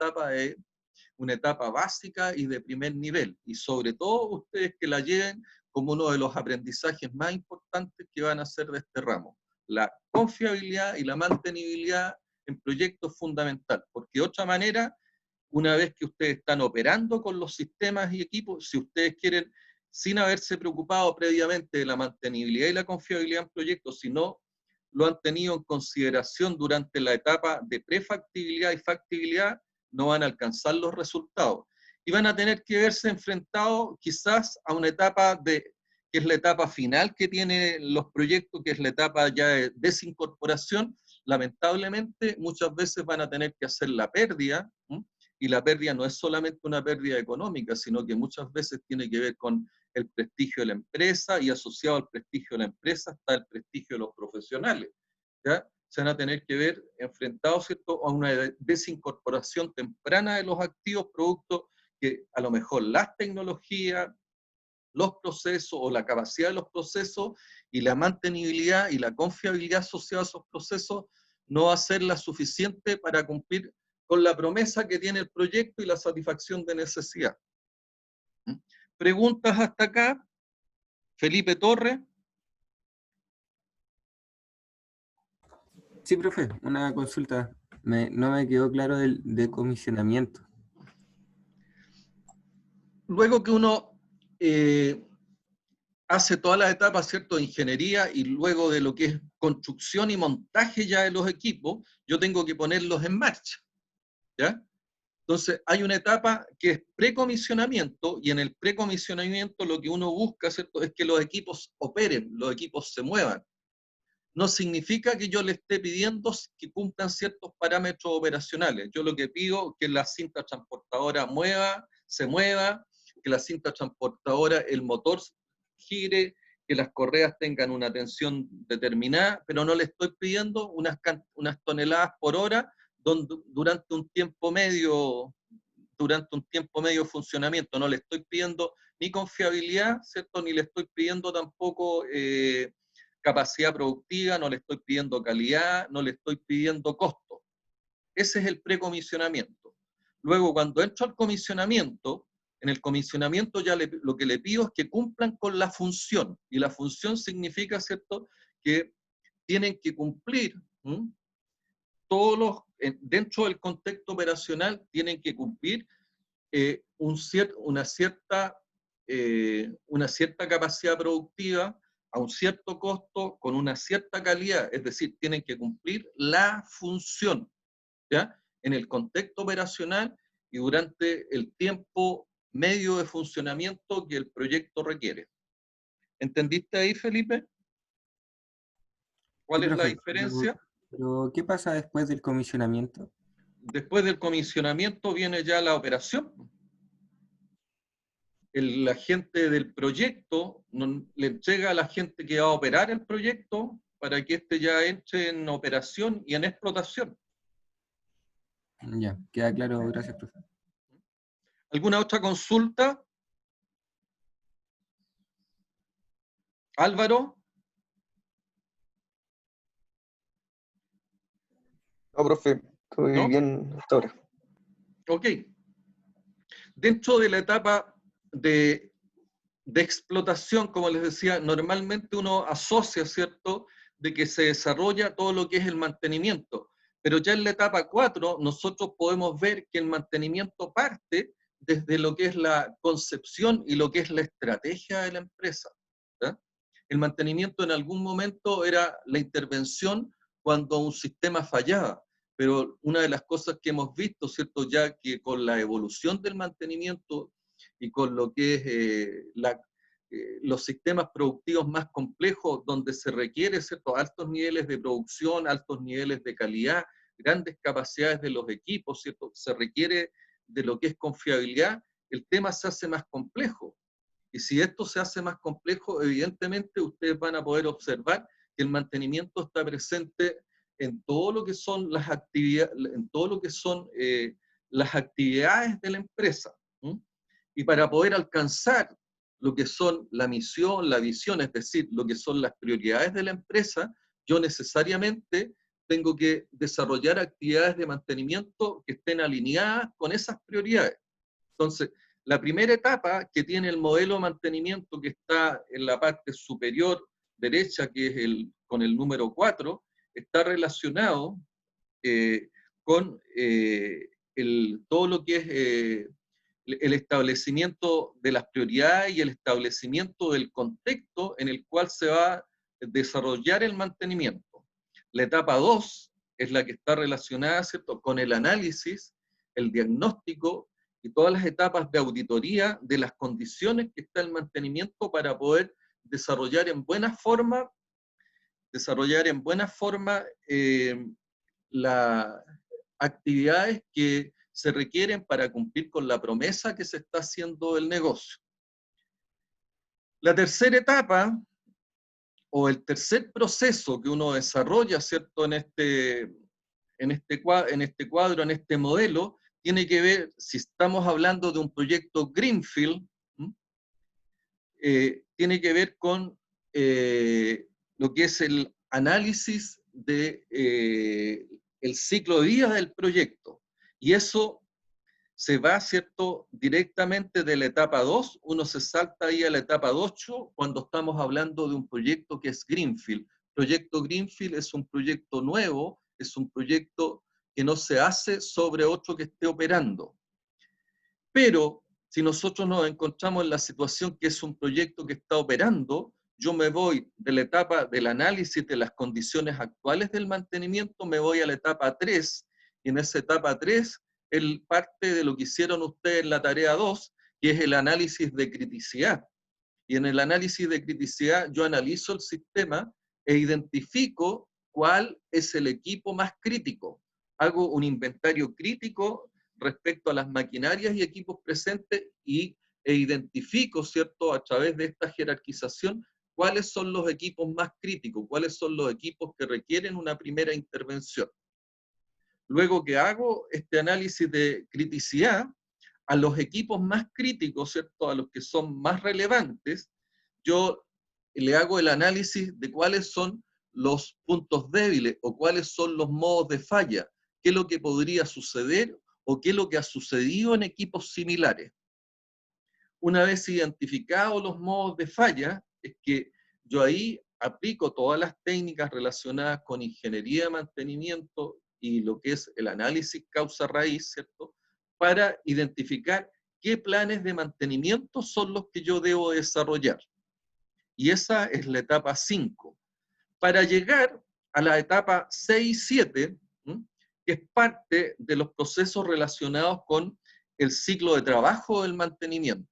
etapa básica y de primer nivel, y sobre todo ustedes que la lleven como uno de los aprendizajes más importantes que van a hacer de este ramo. La confiabilidad y la mantenibilidad en proyectos es fundamental, porque de otra manera, una vez que ustedes están operando con los sistemas y equipos, si ustedes quieren, sin haberse preocupado previamente de la mantenibilidad y la confiabilidad en proyectos, sino lo han tenido en consideración durante la etapa de prefactibilidad y factibilidad, no van a alcanzar los resultados. Y van a tener que verse enfrentados quizás a una etapa que es la etapa final que tienen los proyectos, que es la etapa ya de desincorporación. Lamentablemente, muchas veces van a tener que hacer la pérdida, y la pérdida no es solamente una pérdida económica, sino que muchas veces tiene que ver con el prestigio de la empresa, y asociado al prestigio de la empresa está el prestigio de los profesionales, ¿ya? Se van a tener que ver enfrentados, ¿cierto?, a una desincorporación temprana de los activos, producto que a lo mejor las tecnologías, los procesos o la capacidad de los procesos y la mantenibilidad y la confiabilidad asociada a esos procesos no va a ser la suficiente para cumplir con la promesa que tiene el proyecto y la satisfacción de necesidad. ¿Preguntas hasta acá? Felipe Torres. Sí, profe, una consulta. No me quedó claro del decomisionamiento. Luego que uno hace todas las etapas, ¿cierto?, de ingeniería, y luego de lo que es construcción y montaje ya de los equipos, yo tengo que ponerlos en marcha, ¿ya? Entonces, hay una etapa que es precomisionamiento, y en el precomisionamiento lo que uno busca, ¿cierto?, es que los equipos operen, los equipos se muevan. No significa que yo le esté pidiendo que cumplan ciertos parámetros operacionales. Yo lo que pido es que la cinta transportadora se mueva, que la cinta transportadora, el motor gire, que las correas tengan una tensión determinada, pero no le estoy pidiendo unas toneladas por hora durante un tiempo medio de funcionamiento. No le estoy pidiendo ni confiabilidad, ¿cierto?, ni le estoy pidiendo tampoco capacidad productiva, no le estoy pidiendo calidad, no le estoy pidiendo costo. Ese es el precomisionamiento. Luego, cuando entro al comisionamiento, en el comisionamiento ya lo que le pido es que cumplan con la función, y la función significa, ¿cierto?, que tienen que cumplir, dentro del contexto operacional, tienen que cumplir una cierta capacidad productiva a un cierto costo, con una cierta calidad, es decir, tienen que cumplir la función, ¿ya?, en el contexto operacional y durante el tiempo medio de funcionamiento que el proyecto requiere. ¿Entendiste ahí, Felipe? ¿Cuál Sí, es la profe, diferencia? pero ¿qué pasa después del comisionamiento? Después del comisionamiento viene ya la operación. La gente del proyecto le entrega a la gente que va a operar el proyecto para que éste ya entre en operación y en explotación. Ya, queda claro, gracias, profe. ¿Alguna otra consulta? Álvaro. No, profe, estoy ¿No? bien hasta ahora. Ok. Dentro de la etapa de explotación, como les decía, normalmente uno asocia, ¿cierto?, de que se desarrolla todo lo que es el mantenimiento. Pero ya en la etapa 4, nosotros podemos ver que el mantenimiento parte desde lo que es la concepción y lo que es la estrategia de la empresa, ¿ya? El mantenimiento en algún momento era la intervención cuando un sistema fallaba, pero una de las cosas que hemos visto, ¿cierto?, ya que con la evolución del mantenimiento y con lo que es los sistemas productivos más complejos, donde se requiere, ¿cierto?, altos niveles de producción, altos niveles de calidad, grandes capacidades de los equipos, ¿cierto?, se requiere de lo que es confiabilidad, el tema se hace más complejo. Y si esto se hace más complejo, evidentemente ustedes van a poder observar que el mantenimiento está presente en todo lo que son las actividades, las actividades de la empresa. Y para poder alcanzar lo que son la misión, la visión, es decir, lo que son las prioridades de la empresa, yo necesariamente tengo que desarrollar actividades de mantenimiento que estén alineadas con esas prioridades. Entonces, la primera etapa que tiene el modelo de mantenimiento, que está en la parte superior derecha, que es con el número 4, está relacionado con todo lo que es el establecimiento de las prioridades y el establecimiento del contexto en el cual se va a desarrollar el mantenimiento. La etapa 2 es la que está relacionada, ¿cierto?, con el análisis, el diagnóstico y todas las etapas de auditoría de las condiciones que está el mantenimiento para poder desarrollar en buena forma las actividades que se requieren para cumplir con la promesa que se está haciendo del negocio. La tercera etapa, o el tercer proceso que uno desarrolla, ¿cierto?, en este cuadro, en este modelo, tiene que ver, si estamos hablando de un proyecto Greenfield, tiene que ver con lo que es el análisis de el ciclo de vida del proyecto. Y eso se va, ¿cierto?, directamente de la etapa 2, uno se salta ahí a la etapa 8 cuando estamos hablando de un proyecto que es Greenfield. Proyecto Greenfield es un proyecto nuevo, es un proyecto que no se hace sobre otro que esté operando. Pero si nosotros nos encontramos en la situación que es un proyecto que está operando, yo me voy de la etapa del análisis de las condiciones actuales del mantenimiento, me voy a la etapa 3, y en esa etapa 3, parte de lo que hicieron ustedes en la tarea 2, que es el análisis de criticidad. Y en el análisis de criticidad yo analizo el sistema e identifico cuál es el equipo más crítico. Hago un inventario crítico respecto a las maquinarias y equipos presentes e identifico, ¿cierto?, a través de esta jerarquización, cuáles son los equipos más críticos, cuáles son los equipos que requieren una primera intervención. Luego que hago este análisis de criticidad, a los equipos más críticos, ¿cierto?, a los que son más relevantes, yo le hago el análisis de cuáles son los puntos débiles o cuáles son los modos de falla, qué es lo que podría suceder o qué es lo que ha sucedido en equipos similares. Una vez identificados los modos de falla, es que yo ahí aplico todas las técnicas relacionadas con ingeniería de mantenimiento y lo que es el análisis causa-raíz, ¿cierto?, para identificar qué planes de mantenimiento son los que yo debo desarrollar. Y esa es la etapa 5. Para llegar a la etapa 6 y 7, que es parte de los procesos relacionados con el ciclo de trabajo del mantenimiento.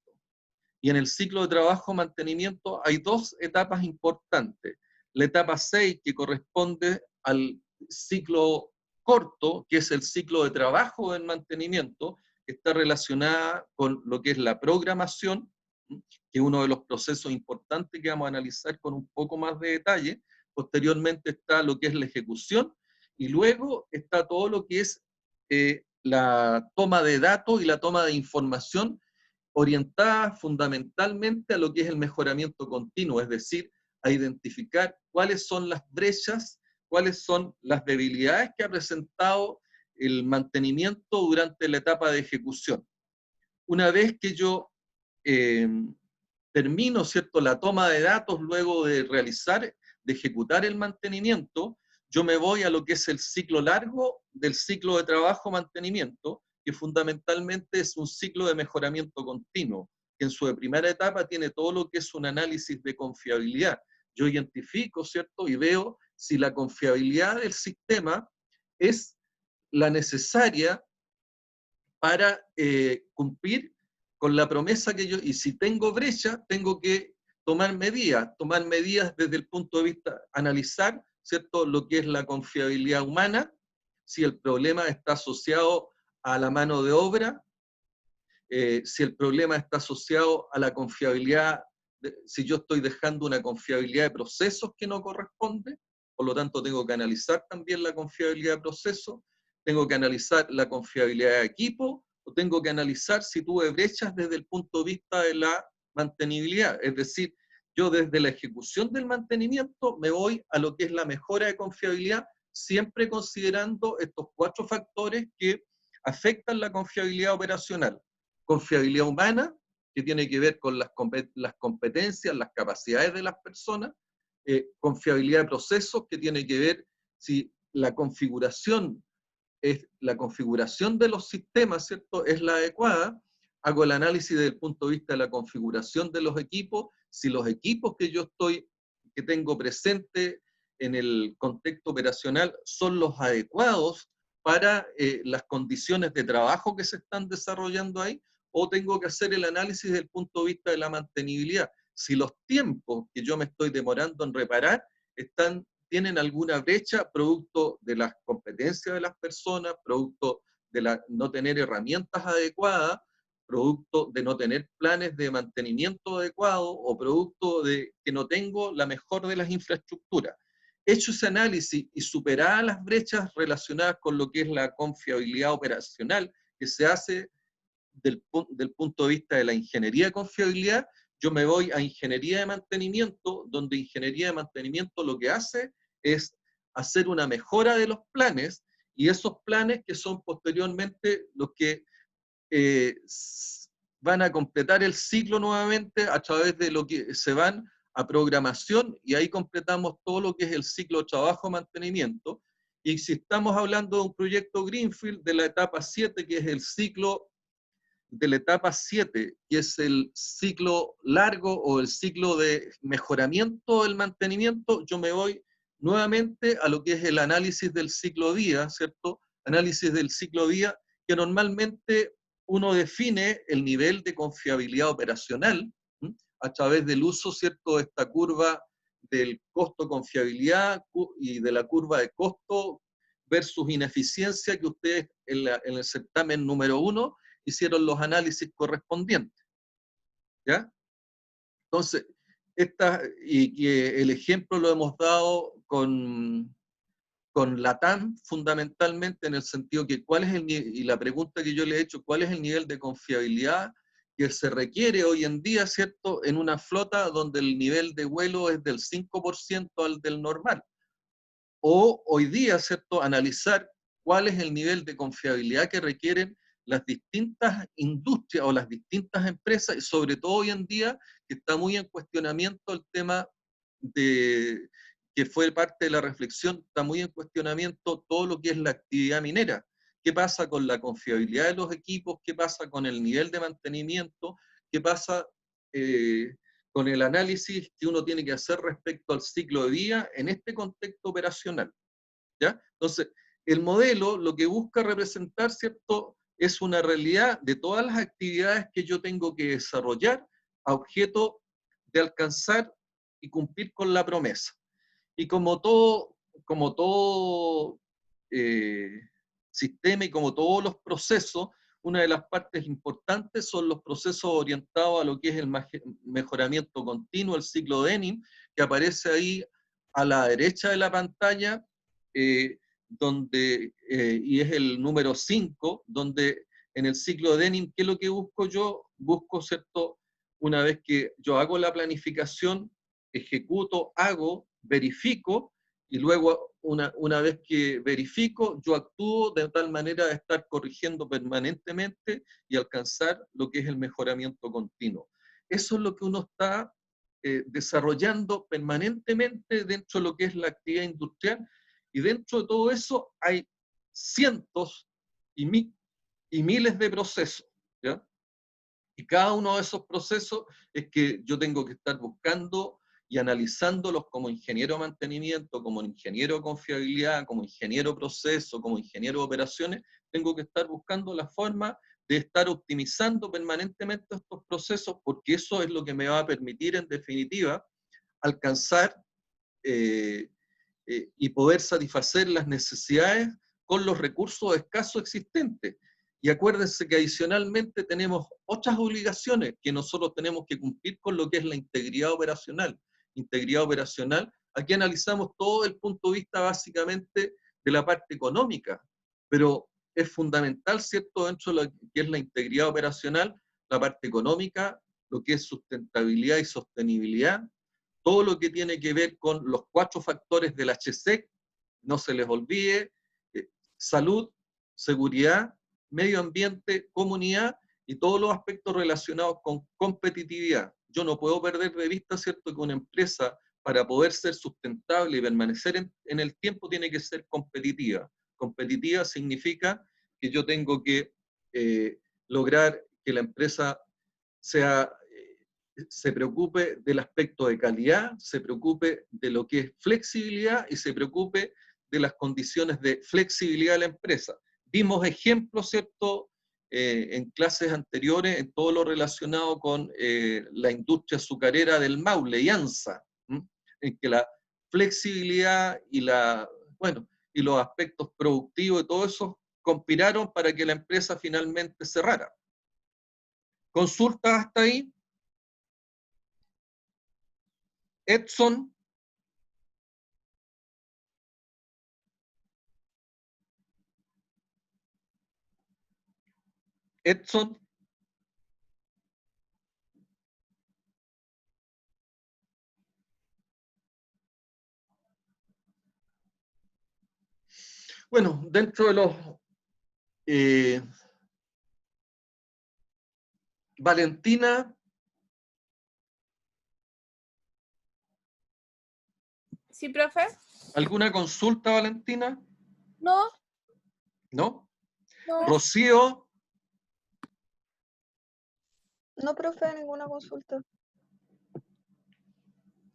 Y en el ciclo de trabajo-mantenimiento hay dos etapas importantes. La etapa 6, que corresponde al ciclo corto, que es el ciclo de trabajo del mantenimiento, que está relacionada con lo que es la programación, que es uno de los procesos importantes que vamos a analizar con un poco más de detalle. Posteriormente está lo que es la ejecución, y luego está todo lo que es la toma de datos y la toma de información orientada fundamentalmente a lo que es el mejoramiento continuo, es decir, a identificar cuáles son las brechas, cuáles son las debilidades que ha presentado el mantenimiento durante la etapa de ejecución. Una vez que yo termino, ¿cierto?, la toma de datos luego de ejecutar el mantenimiento, yo me voy a lo que es el ciclo largo del ciclo de trabajo-mantenimiento, que fundamentalmente es un ciclo de mejoramiento continuo, que en su primera etapa tiene todo lo que es un análisis de confiabilidad. Yo identifico, ¿cierto?, y veo si la confiabilidad del sistema es la necesaria para cumplir con la promesa que yo, y si tengo brecha, tengo que tomar medidas desde el punto de vista, analizar, ¿cierto?, lo que es la confiabilidad humana, si el problema está asociado a la mano de obra, si el problema está asociado a la confiabilidad, si yo estoy dejando una confiabilidad de procesos que no corresponde, por lo tanto tengo que analizar también la confiabilidad de procesos, tengo que analizar la confiabilidad de equipo, o tengo que analizar si tuve brechas desde el punto de vista de la mantenibilidad. Es decir, yo desde la ejecución del mantenimiento me voy a lo que es la mejora de confiabilidad, siempre considerando estos 4 factores que afectan la confiabilidad operacional. Confiabilidad humana, que tiene que ver con las competencias, las capacidades de las personas. Confiabilidad de procesos, que tiene que ver si la configuración de los sistemas, ¿cierto?, es la adecuada. Hago el análisis desde el punto de vista de la configuración de los equipos, si los equipos que tengo presente en el contexto operacional son los adecuados para las condiciones de trabajo que se están desarrollando ahí, o tengo que hacer el análisis desde el punto de vista de la mantenibilidad. Si los tiempos que yo me estoy demorando en reparar tienen alguna brecha producto de las competencias de las personas, producto de no tener herramientas adecuadas, producto de no tener planes de mantenimiento adecuados, o producto de que no tengo la mejor de las infraestructuras. Hecho ese análisis y superadas las brechas relacionadas con lo que es la confiabilidad operacional, que se hace del punto de vista de la ingeniería de confiabilidad, yo me voy a ingeniería de mantenimiento, donde ingeniería de mantenimiento lo que hace es hacer una mejora de los planes, y esos planes que son posteriormente los que van a completar el ciclo nuevamente a través de lo que se van a programación, y ahí completamos todo lo que es el ciclo de trabajo mantenimiento. Y si estamos hablando de un proyecto Greenfield de la etapa 7, que es el ciclo de la etapa 7, que es el ciclo largo o el ciclo de mejoramiento del mantenimiento, yo me voy nuevamente a lo que es el análisis del ciclo día, ¿cierto? Análisis del ciclo día, que normalmente uno define el nivel de confiabilidad operacional a través del uso, ¿cierto?, de esta curva del costo-confiabilidad y de la curva de costo versus ineficiencia, que ustedes en el certamen número 1 hicieron los análisis correspondientes. ¿Ya? Entonces, y que el ejemplo lo hemos dado con LATAM, fundamentalmente, en el sentido que y la pregunta que yo le he hecho, ¿cuál es el nivel de confiabilidad que se requiere hoy en día, ¿cierto?, en una flota donde el nivel de vuelo es del 5% al del normal? O hoy día, ¿cierto?, analizar cuál es el nivel de confiabilidad que requieren las distintas industrias o las distintas empresas, y sobre todo hoy en día, que está muy en cuestionamiento el tema que fue parte de la reflexión, está muy en cuestionamiento todo lo que es la actividad minera. ¿Qué pasa con la confiabilidad de los equipos? ¿Qué pasa con el nivel de mantenimiento? ¿Qué pasa con el análisis que uno tiene que hacer respecto al ciclo de vida en este contexto operacional? ¿Ya? Entonces, el modelo lo que busca representar, ¿cierto?, es una realidad de todas las actividades que yo tengo que desarrollar a objeto de alcanzar y cumplir con la promesa. Y como todo sistema y como todos los procesos, una de las partes importantes son los procesos orientados a lo que es el mejoramiento continuo, el ciclo Denning, que aparece ahí a la derecha de la pantalla, y es el número 5, donde en el ciclo Denning, ¿qué es lo que busco yo? Busco, ¿cierto?, una vez que yo hago la planificación, ejecuto, verifico, y luego una vez que verifico, yo actúo de tal manera de estar corrigiendo permanentemente y alcanzar lo que es el mejoramiento continuo. Eso es lo que uno está desarrollando permanentemente dentro de lo que es la actividad industrial, y dentro de todo eso hay cientos y miles de procesos, ¿ya? Y cada uno de esos procesos es que yo tengo que estar buscando y analizándolos como ingeniero de mantenimiento, como ingeniero de confiabilidad, como ingeniero de proceso, como ingeniero de operaciones. Tengo que estar buscando la forma de estar optimizando permanentemente estos procesos, porque eso es lo que me va a permitir, en definitiva, alcanzar y poder satisfacer las necesidades con los recursos escasos existentes. Y acuérdense que adicionalmente tenemos otras obligaciones que nosotros tenemos que cumplir con lo que es la integridad operacional. Integridad operacional, aquí analizamos todo el punto de vista básicamente de la parte económica, pero es fundamental, ¿cierto?, dentro de lo que es la integridad operacional, la parte económica, lo que es sustentabilidad y sostenibilidad, todo lo que tiene que ver con los 4 factores del HSEC, no se les olvide, salud, seguridad, medio ambiente, comunidad y todos los aspectos relacionados con competitividad. Yo no puedo perder de vista, ¿cierto?, que una empresa, para poder ser sustentable y permanecer en el tiempo, tiene que ser competitiva. Competitiva significa que yo tengo que lograr que la empresa se preocupe del aspecto de calidad, se preocupe de lo que es flexibilidad y se preocupe de las condiciones de flexibilidad de la empresa. Vimos ejemplos, ¿cierto?, en clases anteriores, en todo lo relacionado con la industria azucarera del Maule y ANSA, en que la flexibilidad y y los aspectos productivos y todo eso conspiraron para que la empresa finalmente cerrara. ¿Consultas hasta ahí? Edson. Edson. Bueno, dentro de los... Valentina. Sí, profe. ¿Alguna consulta, Valentina? No. ¿No? No. Rocío. No, profe, ninguna consulta.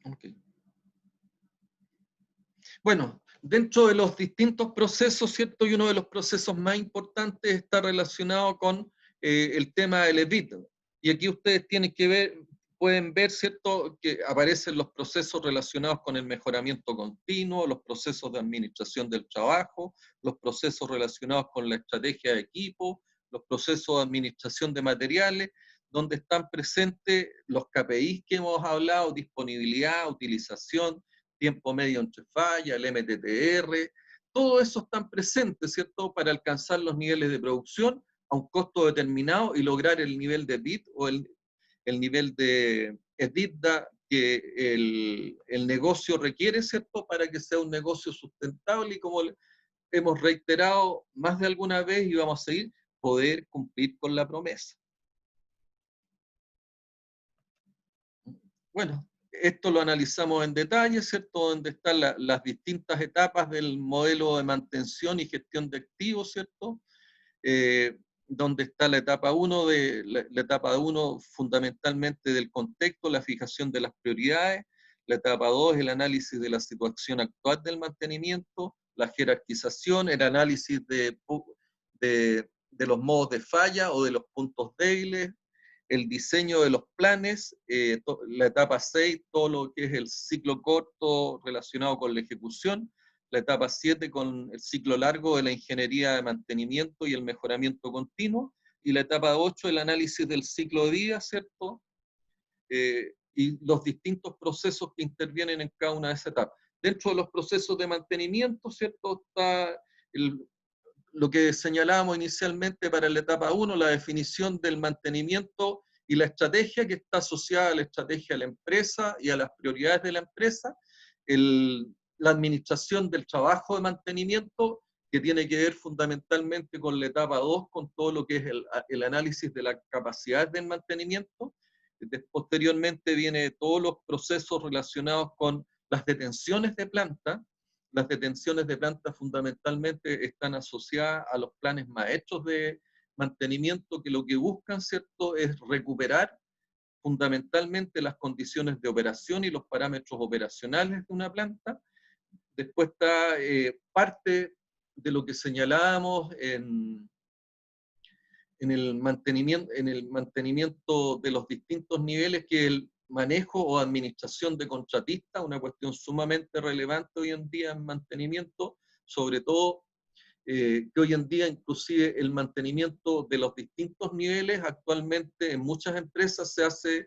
Okay. Bueno, dentro de los distintos procesos, ¿cierto? Y uno de los procesos más importantes está relacionado con el tema del EBITDA. Y aquí ustedes pueden ver, ¿cierto?, que aparecen los procesos relacionados con el mejoramiento continuo, los procesos de administración del trabajo, los procesos relacionados con la estrategia de equipo, los procesos de administración de materiales, donde están presentes los KPIs que hemos hablado, disponibilidad, utilización, tiempo medio entre fallas, el MTTR, todo eso están presentes, ¿cierto?, para alcanzar los niveles de producción a un costo determinado y lograr el nivel de EBIT o el nivel de EBITDA que el negocio requiere, ¿cierto?, para que sea un negocio sustentable y, como hemos reiterado más de alguna vez y vamos a seguir, poder cumplir con la promesa. Bueno, esto lo analizamos en detalle, ¿cierto?, donde están las distintas etapas del modelo de mantención y gestión de activos, ¿cierto?, donde está la etapa 1, la etapa 1 fundamentalmente del contexto, la fijación de las prioridades, la etapa 2, el análisis de la situación actual del mantenimiento, la jerarquización, el análisis de los modos de falla o de los puntos débiles, el diseño de los planes, la etapa 6, todo lo que es el ciclo corto relacionado con la ejecución, la etapa 7 con el ciclo largo de la ingeniería de mantenimiento y el mejoramiento continuo, y la etapa 8, el análisis del ciclo de vida, ¿cierto? Y los distintos procesos que intervienen en cada una de esas etapas. Dentro de los procesos de mantenimiento, ¿cierto?, está lo que señalábamos inicialmente para la etapa 1, la definición del mantenimiento y la estrategia que está asociada a la estrategia de la empresa y a las prioridades de la empresa, la administración del trabajo de mantenimiento, que tiene que ver fundamentalmente con la etapa 2, con todo lo que es el análisis de las capacidades del mantenimiento. Posteriormente viene todos los procesos relacionados con las detenciones de planta. Las detenciones de planta fundamentalmente están asociadas a los planes maestros de mantenimiento, que lo que buscan, ¿cierto?, es recuperar fundamentalmente las condiciones de operación y los parámetros operacionales de una planta. Después está parte de lo que señalábamos en el mantenimiento de los distintos niveles, que es el manejo o administración de contratistas, una cuestión sumamente relevante hoy en día en mantenimiento, sobre todo que hoy en día inclusive el mantenimiento de los distintos niveles actualmente en muchas empresas se hace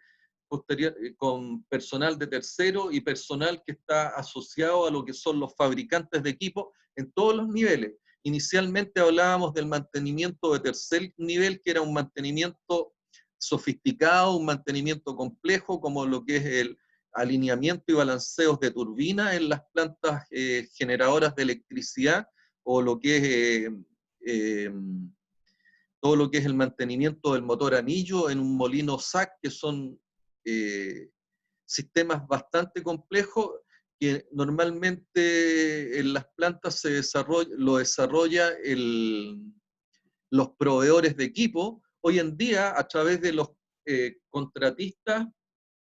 con personal de tercero y personal que está asociado a lo que son los fabricantes de equipo en todos los niveles. Inicialmente hablábamos del mantenimiento de tercer nivel, que era un mantenimiento sofisticado, un mantenimiento complejo, como lo que es el alineamiento y balanceos de turbina en las plantas generadoras de electricidad, o lo que es todo lo que es el mantenimiento del motor anillo en un molino SAC, que son sistemas bastante complejos que normalmente en las plantas lo desarrolla los proveedores de equipo. Hoy en día, a través de contratistas,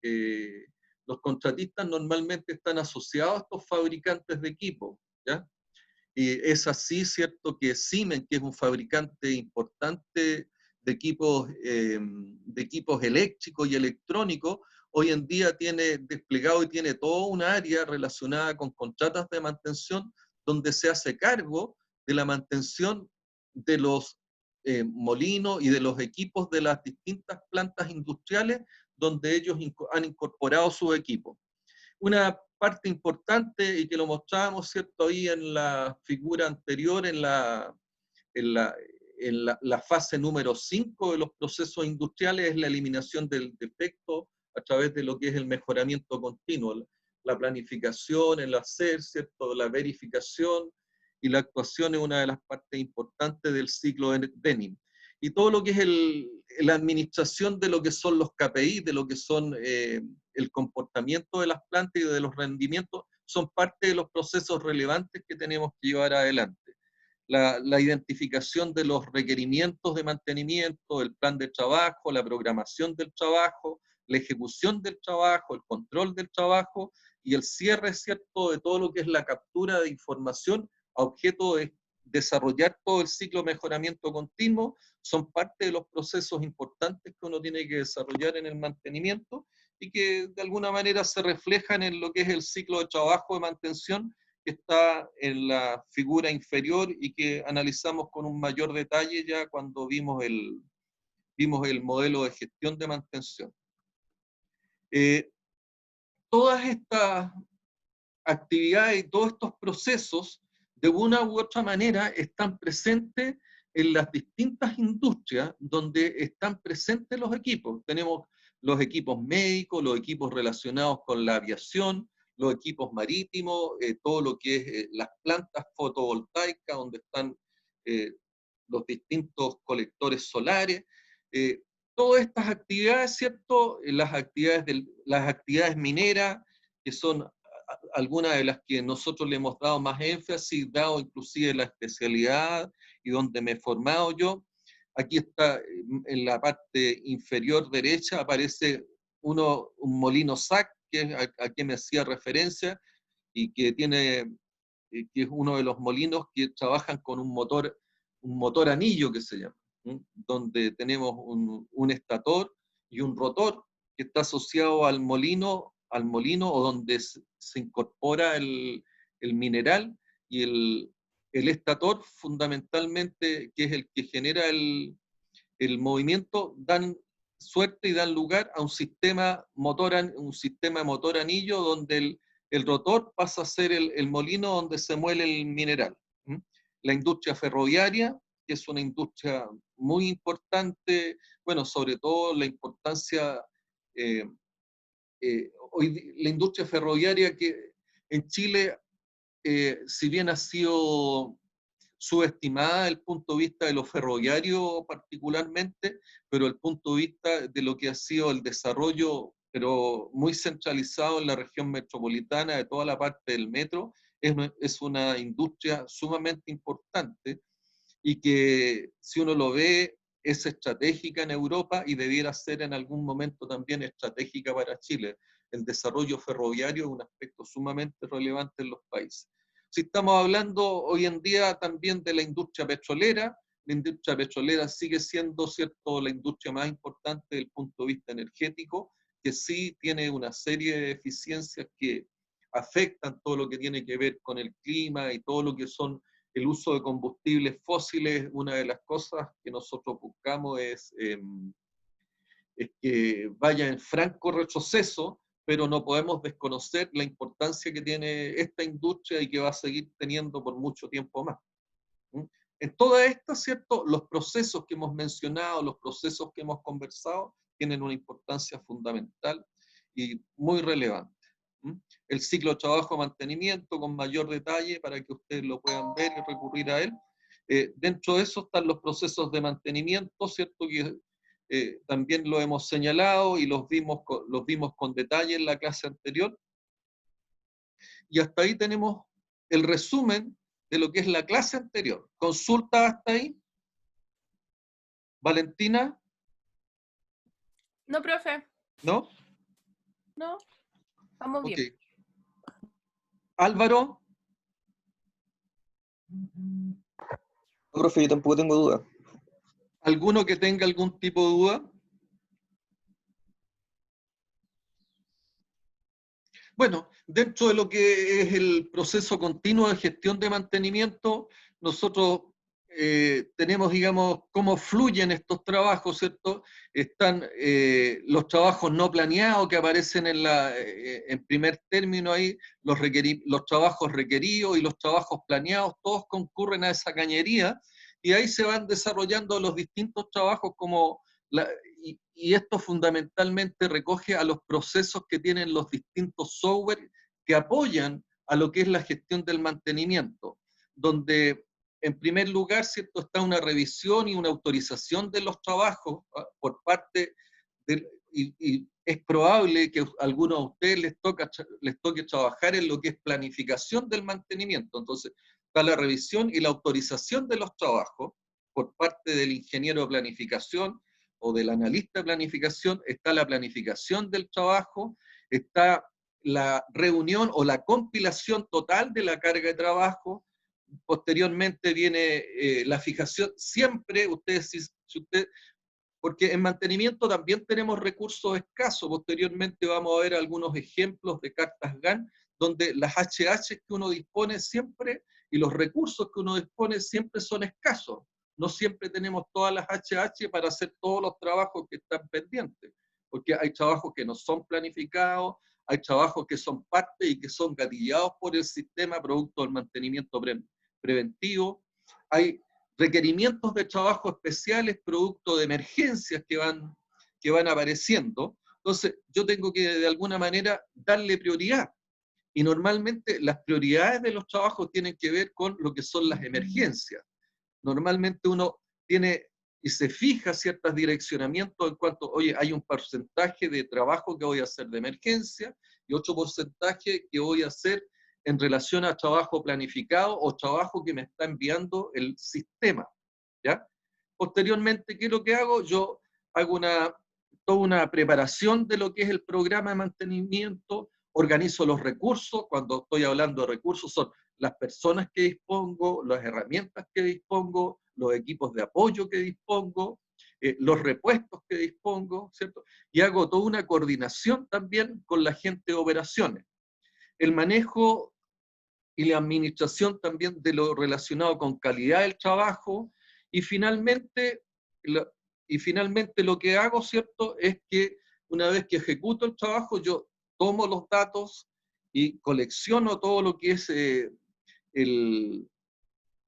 los contratistas normalmente están asociados a estos fabricantes de equipo, ¿ya? Y es así, cierto, que Siemens, que es un fabricante importante de equipos eléctricos y electrónicos, hoy en día tiene desplegado y tiene toda un área relacionada con contratas de mantención, donde se hace cargo de la mantención de los molinos y de los equipos de las distintas plantas industriales, donde ellos han incorporado sus equipos. Una parte importante, y que lo mostrábamos, ¿cierto?, ahí en la figura anterior, en la fase número 5 de los procesos industriales, es la eliminación del defecto a través de lo que es el mejoramiento continuo, la planificación, el hacer, ¿cierto?, la verificación, y la actuación es una de las partes importantes del ciclo de Deming. Y todo lo que es la administración de lo que son los KPI, de lo que son el comportamiento de las plantas y de los rendimientos, son parte de los procesos relevantes que tenemos que llevar adelante. La identificación de los requerimientos de mantenimiento, el plan de trabajo, la programación del trabajo, la ejecución del trabajo, el control del trabajo y el cierre, ¿cierto?, de todo lo que es la captura de información a objeto de desarrollar todo el ciclo de mejoramiento continuo, son parte de los procesos importantes que uno tiene que desarrollar en el mantenimiento y que de alguna manera se reflejan en lo que es el ciclo de trabajo de mantención, que está en la figura inferior y que analizamos con un mayor detalle ya cuando vimos el modelo de gestión de mantención. Todas estas actividades y todos estos procesos, de una u otra manera, están presentes en las distintas industrias donde están presentes los equipos. Tenemos los equipos médicos, los equipos relacionados con la aviación, los equipos marítimos, todo lo que es las plantas fotovoltaicas, donde están los distintos colectores solares. Todas estas actividades, ¿cierto? Las actividades mineras, que son algunas de las que nosotros le hemos dado más énfasis, dado inclusive la especialidad y donde me he formado yo. Aquí está, en la parte inferior derecha, aparece un molino SAC, que es a que me hacía referencia, y que es uno de los molinos que trabajan con un motor anillo que se llama, donde tenemos un estator y un rotor que está asociado al molino o donde se incorpora el mineral, y el estator fundamentalmente, que es el que genera el movimiento, dan suerte y dan lugar a un sistema motor anillo, donde el rotor pasa a ser el molino donde se muele el mineral. La industria ferroviaria, que es una industria muy importante, bueno, sobre todo la importancia, hoy la industria ferroviaria, que en Chile, si bien ha sido subestimada desde el punto de vista de lo ferroviario particularmente, pero el punto de vista de lo que ha sido el desarrollo, pero muy centralizado en la región metropolitana, de toda la parte del metro, es una industria sumamente importante y que, si uno lo ve, es estratégica en Europa y debiera ser en algún momento también estratégica para Chile. El desarrollo ferroviario es un aspecto sumamente relevante en los países. Si estamos hablando hoy en día también de la industria petrolera sigue siendo, ¿cierto?, la industria más importante desde el punto de vista energético, que sí tiene una serie de deficiencias que afectan todo lo que tiene que ver con el clima y todo lo que son el uso de combustibles fósiles. Una de las cosas que nosotros buscamos es que vaya en franco retroceso, pero no podemos desconocer la importancia que tiene esta industria y que va a seguir teniendo por mucho tiempo más. En todas estas, ¿cierto? Los procesos que hemos mencionado, los procesos que hemos conversado, tienen una importancia fundamental y muy relevante. El ciclo de trabajo-mantenimiento con mayor detalle para que ustedes lo puedan ver y recurrir a él. Dentro de eso están los procesos de mantenimiento, ¿cierto? Que también lo hemos señalado y los vimos con detalle en la clase anterior. Y hasta ahí tenemos el resumen de lo que es la clase anterior. ¿Consulta hasta ahí? ¿Valentina? No, profe. ¿No? No. Vamos Ok. bien. ¿Álvaro? No, profe, yo tampoco tengo duda. ¿Alguno que tenga algún tipo de duda? Bueno, dentro de lo que es el proceso continuo de gestión de mantenimiento, nosotros tenemos, digamos, cómo fluyen estos trabajos, ¿cierto? Están los trabajos no planeados que aparecen en primer término ahí, los trabajos requeridos y los trabajos planeados, todos concurren a esa cañería, y ahí se van desarrollando los distintos trabajos como y esto fundamentalmente recoge a los procesos que tienen los distintos software que apoyan a lo que es la gestión del mantenimiento, donde en primer lugar, ¿cierto?, está una revisión y una autorización de los trabajos por parte y es probable que a algunos de ustedes les toque trabajar en lo que es planificación del mantenimiento. Entonces, está la revisión y la autorización de los trabajos por parte del ingeniero de planificación o del analista de planificación, está la planificación del trabajo, está la reunión o la compilación total de la carga de trabajo, posteriormente viene la fijación, siempre porque en mantenimiento también tenemos recursos escasos, posteriormente vamos a ver algunos ejemplos de cartas GAN, donde las HH que uno dispone siempre, y los recursos que uno dispone siempre son escasos. No siempre tenemos todas las HH para hacer todos los trabajos que están pendientes, porque hay trabajos que no son planificados, hay trabajos que son parte y que son gatillados por el sistema producto del mantenimiento preventivo, hay requerimientos de trabajo especiales producto de emergencias que van apareciendo. Entonces, yo tengo que de alguna manera darle prioridad. Y normalmente las prioridades de los trabajos tienen que ver con lo que son las emergencias. Normalmente uno tiene y se fija ciertos direccionamientos en cuanto, oye, hay un porcentaje de trabajo que voy a hacer de emergencia y otro porcentaje que voy a hacer en relación a trabajo planificado o trabajo que me está enviando el sistema, ¿ya? Posteriormente, ¿qué es lo que hago? Yo hago toda una preparación de lo que es el programa de mantenimiento, organizo los recursos, cuando estoy hablando de recursos son las personas que dispongo, las herramientas que dispongo, los equipos de apoyo que dispongo, los repuestos que dispongo, ¿cierto? Y hago toda una coordinación también con la gente de operaciones. El manejo y la administración también de lo relacionado con calidad del trabajo, y finalmente lo que hago, ¿cierto?, es que una vez que ejecuto el trabajo, yo tomo los datos y colecciono todo lo que es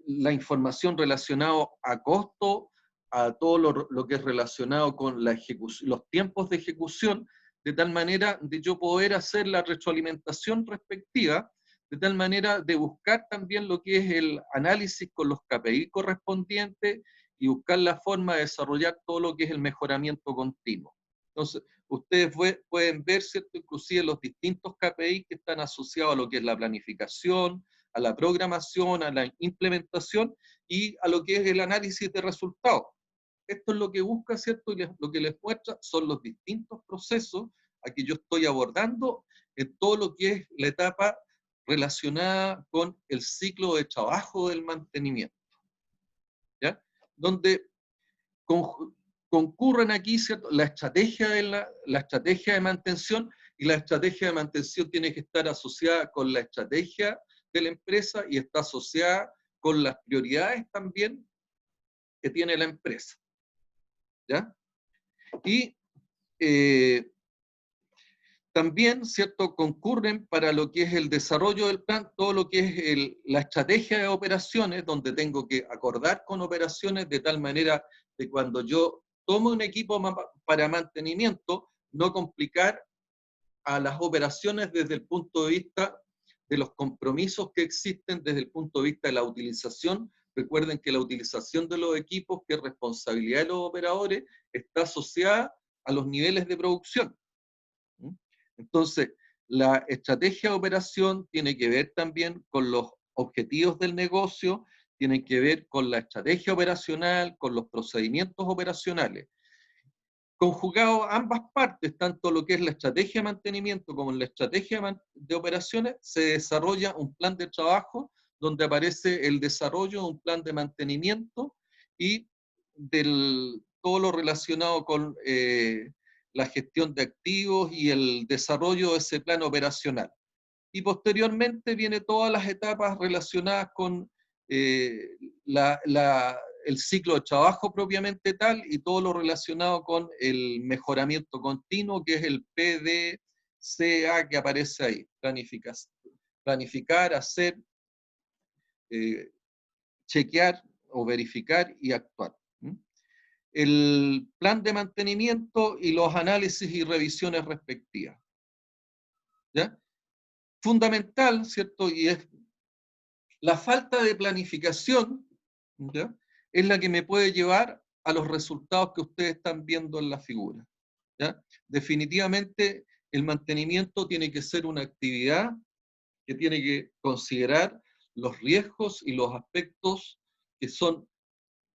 la información relacionada a costo, a todo lo que es relacionado con la ejecución, los tiempos de ejecución, de tal manera de yo poder hacer la retroalimentación respectiva, de tal manera de buscar también lo que es el análisis con los KPI correspondientes y buscar la forma de desarrollar todo lo que es el mejoramiento continuo. Entonces, ustedes pueden ver, ¿cierto?, inclusive los distintos KPI que están asociados a lo que es la planificación, a la programación, a la implementación y a lo que es el análisis de resultados. Esto es lo que busca, ¿cierto? Y lo que les muestra son los distintos procesos a que yo estoy abordando en todo lo que es la etapa relacionada con el ciclo de trabajo del mantenimiento, ¿ya? Donde concurren aquí, ¿cierto?, la estrategia de mantención, y la estrategia de mantención tiene que estar asociada con la estrategia de la empresa y está asociada con las prioridades también que tiene la empresa, ¿ya? Y También, ¿cierto?, concurren para lo que es el desarrollo del plan, todo lo que es la estrategia de operaciones, donde tengo que acordar con operaciones de tal manera de cuando yo tomo un equipo para mantenimiento, no complicar a las operaciones desde el punto de vista de los compromisos que existen desde el punto de vista de la utilización. Recuerden que la utilización de los equipos, que es responsabilidad de los operadores, está asociada a los niveles de producción. Entonces, la estrategia de operación tiene que ver también con los objetivos del negocio, tiene que ver con la estrategia operacional, con los procedimientos operacionales. Conjugado ambas partes, tanto lo que es la estrategia de mantenimiento como la estrategia de operaciones, se desarrolla un plan de trabajo donde aparece el desarrollo de un plan de mantenimiento y todo lo relacionado con la gestión de activos y el desarrollo de ese plan operacional. Y posteriormente vienen todas las etapas relacionadas con el ciclo de trabajo propiamente tal y todo lo relacionado con el mejoramiento continuo, que es el PDCA que aparece ahí. Planificar, hacer, chequear o verificar y actuar. El plan de mantenimiento y los análisis y revisiones respectivas. ¿Ya? Fundamental, ¿cierto? Y es la falta de planificación, ¿ya?, es la que me puede llevar a los resultados que ustedes están viendo en la figura. ¿Ya? Definitivamente el mantenimiento tiene que ser una actividad que tiene que considerar los riesgos y los aspectos que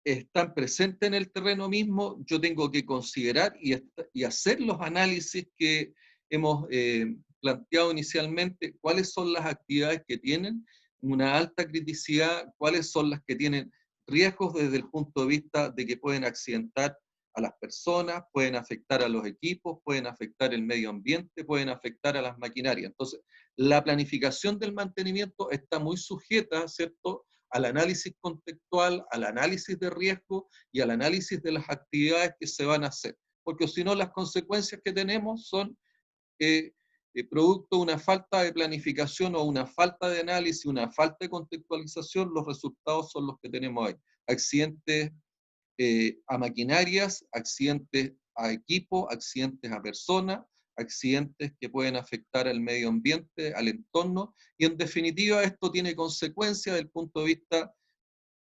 están presentes en el terreno mismo. Yo tengo que considerar y hacer los análisis que hemos planteado inicialmente, cuáles son las actividades que tienen una alta criticidad, cuáles son las que tienen riesgos desde el punto de vista de que pueden accidentar a las personas, pueden afectar a los equipos, pueden afectar el medio ambiente, pueden afectar a las maquinarias. Entonces, la planificación del mantenimiento está muy sujeta, ¿cierto?, al análisis contextual, al análisis de riesgo y al análisis de las actividades que se van a hacer. Porque si no, las consecuencias que tenemos son producto de una falta de planificación o una falta de análisis, una falta de contextualización, los resultados son los que tenemos ahí. Accidentes a maquinarias, accidentes a equipo, accidentes a personas, accidentes que pueden afectar al medio ambiente, al entorno, y en definitiva esto tiene consecuencias desde el punto de vista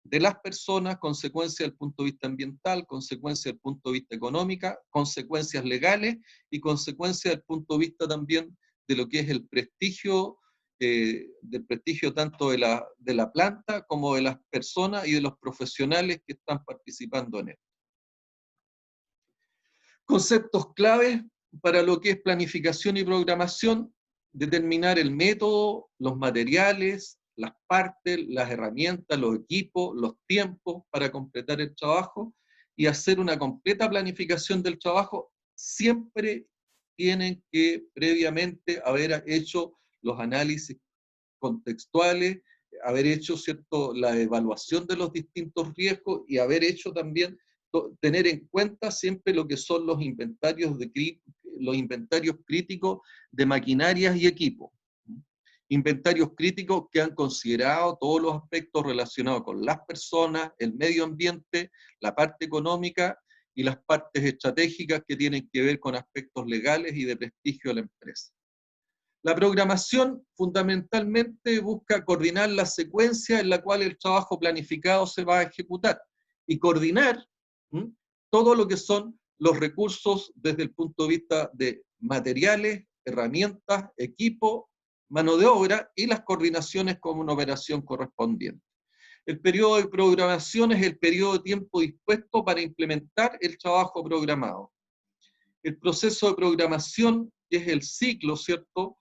de las personas, consecuencias desde el punto de vista ambiental, consecuencias desde el punto de vista económico, consecuencias legales y consecuencias desde el punto de vista también de lo que es el prestigio, del prestigio tanto de la planta como de las personas y de los profesionales que están participando en esto. Conceptos claves para lo que es planificación y programación: determinar el método, los materiales, las partes, las herramientas, los equipos, los tiempos para completar el trabajo y hacer una completa planificación del trabajo. Siempre tienen que previamente haber hecho los análisis contextuales, haber hecho, ¿cierto?, la evaluación de los distintos riesgos y haber hecho también tener en cuenta siempre lo que son los inventarios críticos de maquinarias y equipos. Inventarios críticos que han considerado todos los aspectos relacionados con las personas, el medio ambiente, la parte económica y las partes estratégicas que tienen que ver con aspectos legales y de prestigio de la empresa. La programación fundamentalmente busca coordinar la secuencia en la cual el trabajo planificado se va a ejecutar y coordinar todo lo que son los recursos desde el punto de vista de materiales, herramientas, equipo, mano de obra y las coordinaciones como una operación correspondiente. El periodo de programación es el periodo de tiempo dispuesto para implementar el trabajo programado. El proceso de programación, que es el ciclo, ¿cierto?,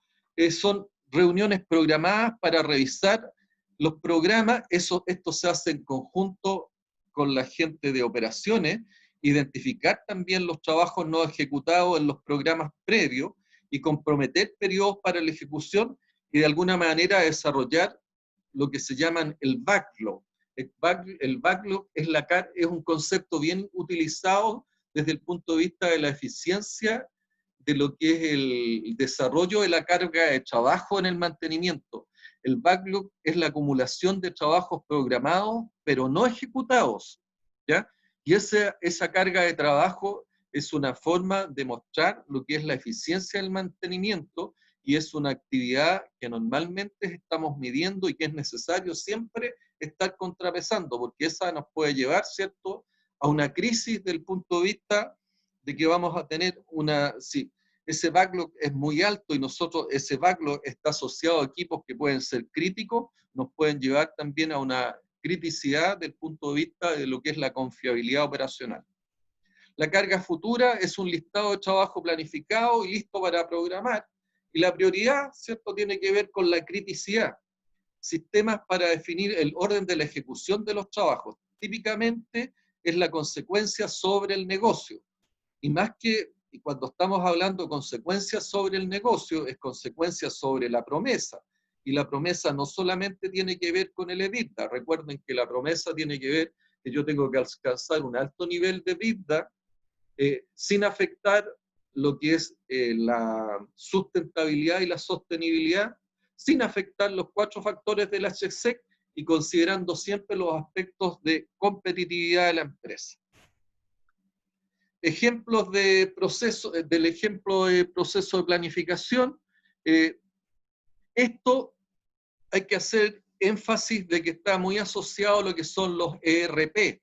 son reuniones programadas para revisar los programas. Esto se hace en conjunto con la gente de operaciones, identificar también los trabajos no ejecutados en los programas previos y comprometer periodos para la ejecución y de alguna manera desarrollar lo que se llaman el backlog. El backlog es un concepto bien utilizado desde el punto de vista de la eficiencia de lo que es el desarrollo de la carga de trabajo en el mantenimiento. El backlog es la acumulación de trabajos programados, pero no ejecutados, ¿ya? Y esa carga de trabajo es una forma de mostrar lo que es la eficiencia del mantenimiento, y es una actividad que normalmente estamos midiendo y que es necesario siempre estar contrapesando, porque esa nos puede llevar, ¿cierto?, a una crisis del punto de vista de que vamos a tener si ese backlog es muy alto y ese backlog está asociado a equipos que pueden ser críticos, nos pueden llevar también a una criticidad del punto de vista de lo que es la confiabilidad operacional. La carga futura es un listado de trabajo planificado y listo para programar, y la prioridad, ¿cierto?, tiene que ver con la criticidad. Sistemas para definir el orden de la ejecución de los trabajos. Típicamente es la consecuencia sobre el negocio. Y más que, y cuando estamos hablando de consecuencias sobre el negocio, es consecuencia sobre la promesa. Y la promesa no solamente tiene que ver con el EBITDA. Recuerden que la promesa tiene que ver que yo tengo que alcanzar un alto nivel de EBITDA sin afectar lo que es la sustentabilidad y la sostenibilidad, sin afectar los 4 factores del HSEC y considerando siempre los aspectos de competitividad de la empresa. Ejemplos de proceso, del ejemplo de proceso de planificación. Esto hay que hacer énfasis de que está muy asociado a lo que son los ERP,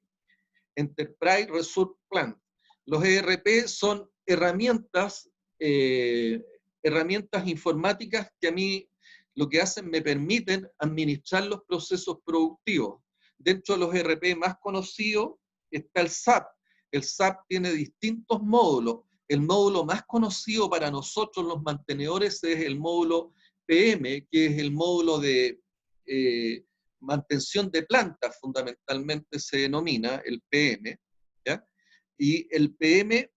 Enterprise Resource Plan. Los ERP son herramientas informáticas que a mí lo que hacen me permiten administrar los procesos productivos. Dentro de los ERP más conocidos está el SAP. El SAP tiene distintos módulos. El módulo más conocido para nosotros los mantenedores es el módulo PM, que es el módulo de mantención de plantas, fundamentalmente se denomina el PM, ¿ya? Y el PM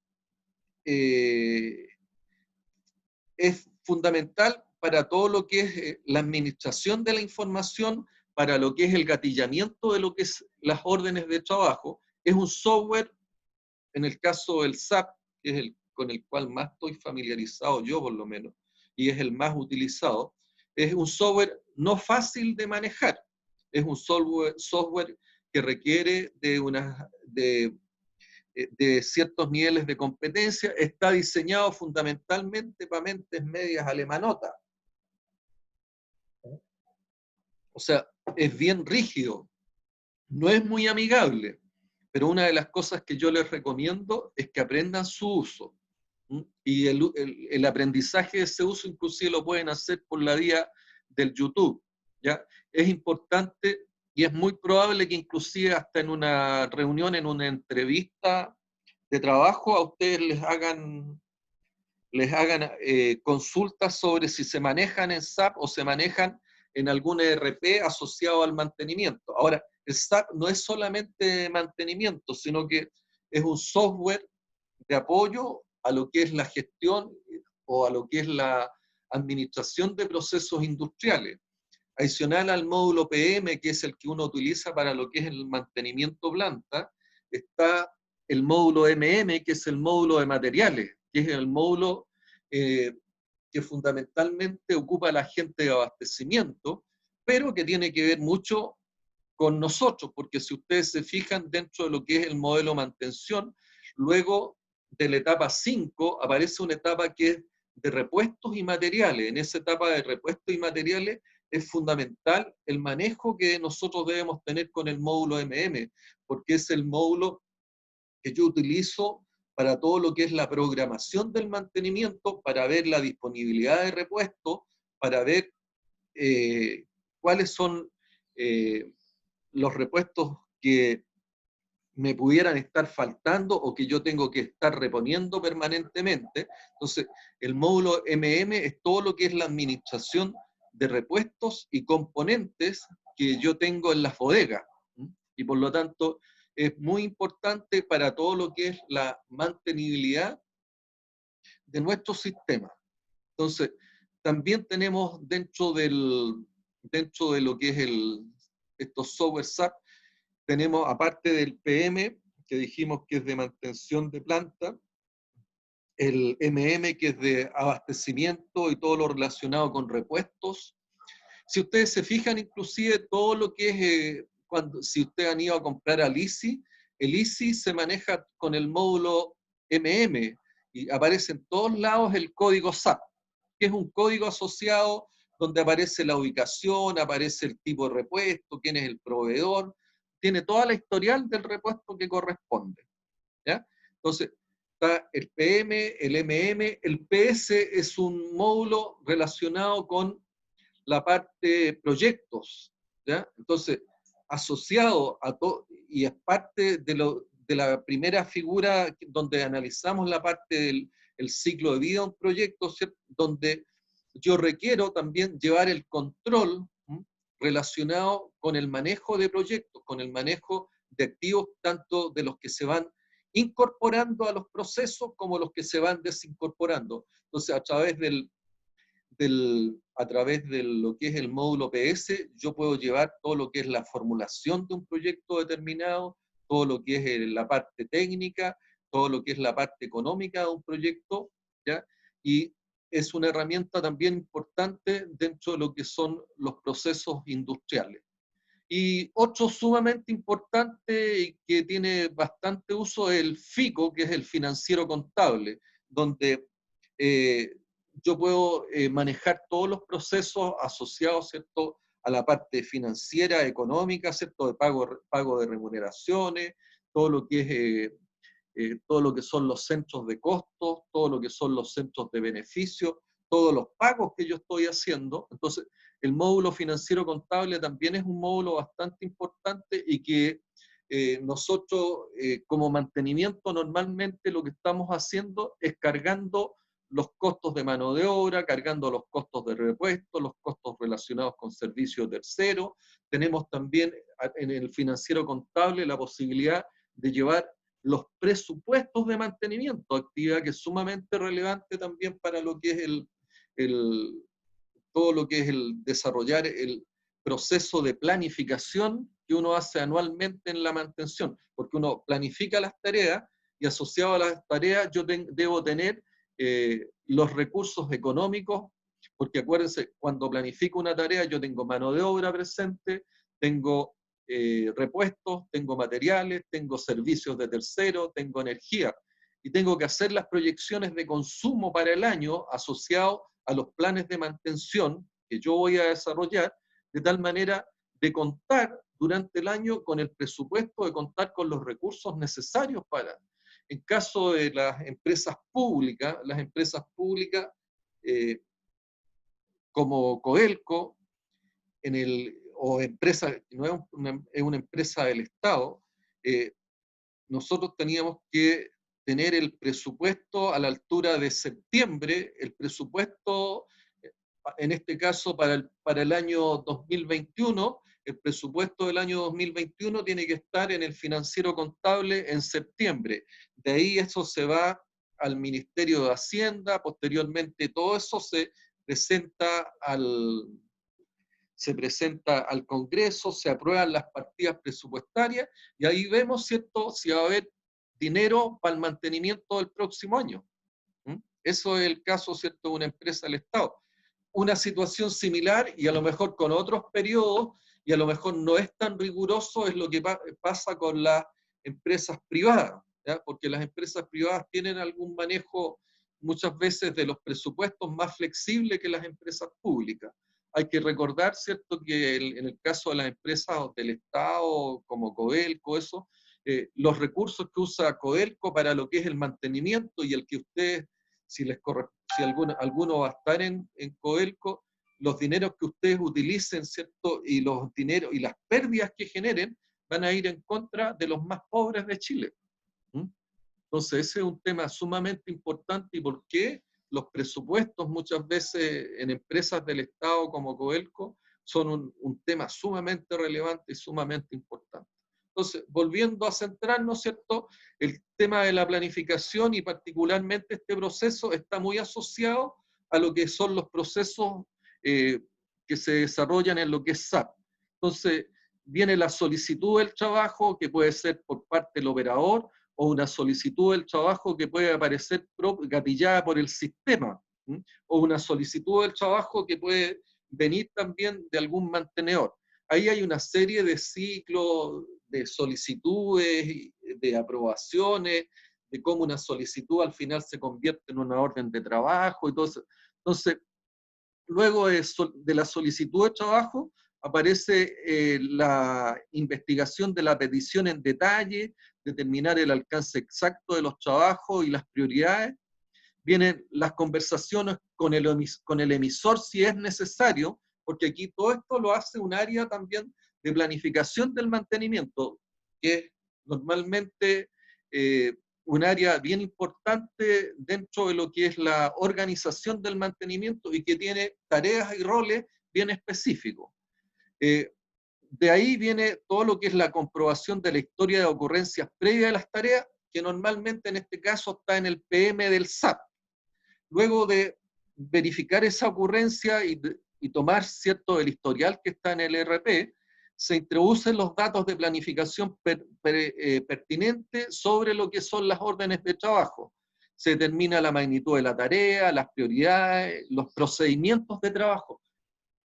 es fundamental para todo lo que es la administración de la información, para lo que es el gatillamiento de lo que es las órdenes de trabajo. Es un software, en el caso del SAP, que es el con el cual más estoy familiarizado yo por lo menos, y es el más utilizado, es un software no fácil de manejar. Es un software que requiere de ciertos niveles de competencia. Está diseñado fundamentalmente para mentes medias alemanotas. O sea, es bien rígido, no es muy amigable, pero una de las cosas que yo les recomiendo es que aprendan su uso. Y el aprendizaje de ese uso inclusive lo pueden hacer por la vía del YouTube, ¿ya? Es importante y es muy probable que inclusive hasta en una reunión, en una entrevista de trabajo, a ustedes les hagan consultas sobre si se manejan en SAP o se manejan en algún ERP asociado al mantenimiento. Ahora, el SAP no es solamente mantenimiento, sino que es un software de apoyo a lo que es la gestión o a lo que es la administración de procesos industriales. Adicional al módulo PM, que es el que uno utiliza para lo que es el mantenimiento planta, está el módulo MM, que es el módulo de materiales, que es el módulo que fundamentalmente ocupa la gente de abastecimiento, pero que tiene que ver mucho con nosotros, porque si ustedes se fijan dentro de lo que es el modelo mantención, luego de la etapa 5 aparece una etapa que es de repuestos y materiales. En esa etapa de repuestos y materiales es fundamental el manejo que nosotros debemos tener con el módulo MM, porque es el módulo que yo utilizo para todo lo que es la programación del mantenimiento, para ver la disponibilidad de repuestos, para ver cuáles son los repuestos que me pudieran estar faltando o que yo tengo que estar reponiendo permanentemente. Entonces, el módulo MM es todo lo que es la administración de repuestos y componentes que yo tengo en las bodegas. Y por lo tanto, es muy importante para todo lo que es la mantenibilidad de nuestro sistema. Entonces, también tenemos dentro de lo que es estos software SAP, tenemos, aparte del PM, que dijimos que es de mantención de planta, el MM, que es de abastecimiento y todo lo relacionado con repuestos. Si ustedes se fijan, inclusive todo lo que es, si ustedes han ido a comprar al ICI, el ICI se maneja con el módulo MM y aparece en todos lados el código SAP, que es un código asociado donde aparece la ubicación, aparece el tipo de repuesto, quién es el proveedor, tiene toda la historial del repuesto que corresponde, ¿ya? Entonces, está el PM, el MM, el PS es un módulo relacionado con la parte proyectos, ¿ya? Entonces, asociado a todo, y es parte de la primera figura donde analizamos la parte del el ciclo de vida de un proyecto, ¿cierto? Donde yo requiero también llevar el control relacionado con el manejo de proyectos, con el manejo de activos, tanto de los que se van incorporando a los procesos como los que se van desincorporando. Entonces, a través de lo que es el módulo PS, yo puedo llevar todo lo que es la formulación de un proyecto determinado, todo lo que es la parte técnica, todo lo que es la parte económica de un proyecto, ¿ya? Y es una herramienta también importante dentro de lo que son los procesos industriales. Y otro sumamente importante y que tiene bastante uso es el FICO, que es el financiero contable, donde yo puedo manejar todos los procesos asociados, ¿cierto?, a la parte financiera, económica, ¿cierto?, de pago de remuneraciones, todo lo que es todo lo que son los centros de costos, todo lo que son los centros de beneficio, todos los pagos que yo estoy haciendo. Entonces, el módulo financiero contable también es un módulo bastante importante y que nosotros como mantenimiento normalmente lo que estamos haciendo es cargando los costos de mano de obra, cargando los costos de repuesto, los costos relacionados con servicios terceros. Tenemos también en el financiero contable la posibilidad de llevar los presupuestos de mantenimiento, actividad que es sumamente relevante también para lo que es todo lo que es el desarrollar el proceso de planificación que uno hace anualmente en la mantención, porque uno planifica las tareas y asociado a las tareas yo debo tener los recursos económicos, porque acuérdense, cuando planifico una tarea yo tengo mano de obra presente, tengo repuestos, tengo materiales, tengo servicios de tercero, tengo energía, y tengo que hacer las proyecciones de consumo para el año asociado a los planes de mantención que yo voy a desarrollar, de tal manera de contar durante el año con el presupuesto, de contar con los recursos necesarios para. En caso de las empresas públicas como Codelco, o empresa, no es una empresa del Estado, nosotros teníamos que tener el presupuesto a la altura de septiembre, el presupuesto, en este caso para el año 2021, el presupuesto del año 2021 tiene que estar en el financiero contable en septiembre. De ahí eso se va al Ministerio de Hacienda, posteriormente todo eso se presenta al Congreso, se aprueban las partidas presupuestarias y ahí vemos, ¿cierto?, si va a haber dinero para el mantenimiento del próximo año. Eso es el caso, ¿cierto?, de una empresa del Estado. Una situación similar y a lo mejor con otros periodos y a lo mejor no es tan riguroso es lo que pasa con las empresas privadas, ¿ya? Porque las empresas privadas tienen algún manejo muchas veces de los presupuestos más flexible que las empresas públicas. Hay que recordar, ¿cierto?, que en el caso de las empresas del Estado, como Codelco, eso, los recursos que usa Codelco para lo que es el mantenimiento y el que ustedes, si alguno va a estar en Codelco, los dineros que ustedes utilicen, ¿cierto?, y los dineros y las pérdidas que generen van a ir en contra de los más pobres de Chile. Entonces, ese es un tema sumamente importante y por qué los presupuestos muchas veces en empresas del Estado como Codelco son un tema sumamente relevante y sumamente importante. Entonces, volviendo a centrarnos, ¿cierto?, el tema de la planificación y particularmente este proceso está muy asociado a lo que son los procesos que se desarrollan en lo que es SAP. Entonces, viene la solicitud del trabajo, que puede ser por parte del operador, o una solicitud del trabajo que puede aparecer gatillada por el sistema, o una solicitud del trabajo que puede venir también de algún mantenedor. Ahí hay una serie de ciclos de solicitudes, de aprobaciones, de cómo una solicitud al final se convierte en una orden de trabajo y todo eso. Entonces, luego de la solicitud de trabajo aparece la investigación de la petición en detalle, determinar el alcance exacto de los trabajos y las prioridades. Vienen las conversaciones con el emisor si es necesario, porque aquí todo esto lo hace un área también de planificación del mantenimiento, que es normalmente un área bien importante dentro de lo que es la organización del mantenimiento y que tiene tareas y roles bien específicos. De ahí viene todo lo que es la comprobación de la historia de ocurrencias previas a las tareas, que normalmente en este caso está en el PM del SAP. Luego de verificar esa ocurrencia y tomar cierto el historial que está en el ERP, se introducen los datos de planificación pertinentes sobre lo que son las órdenes de trabajo. Se determina la magnitud de la tarea, las prioridades, los procedimientos de trabajo.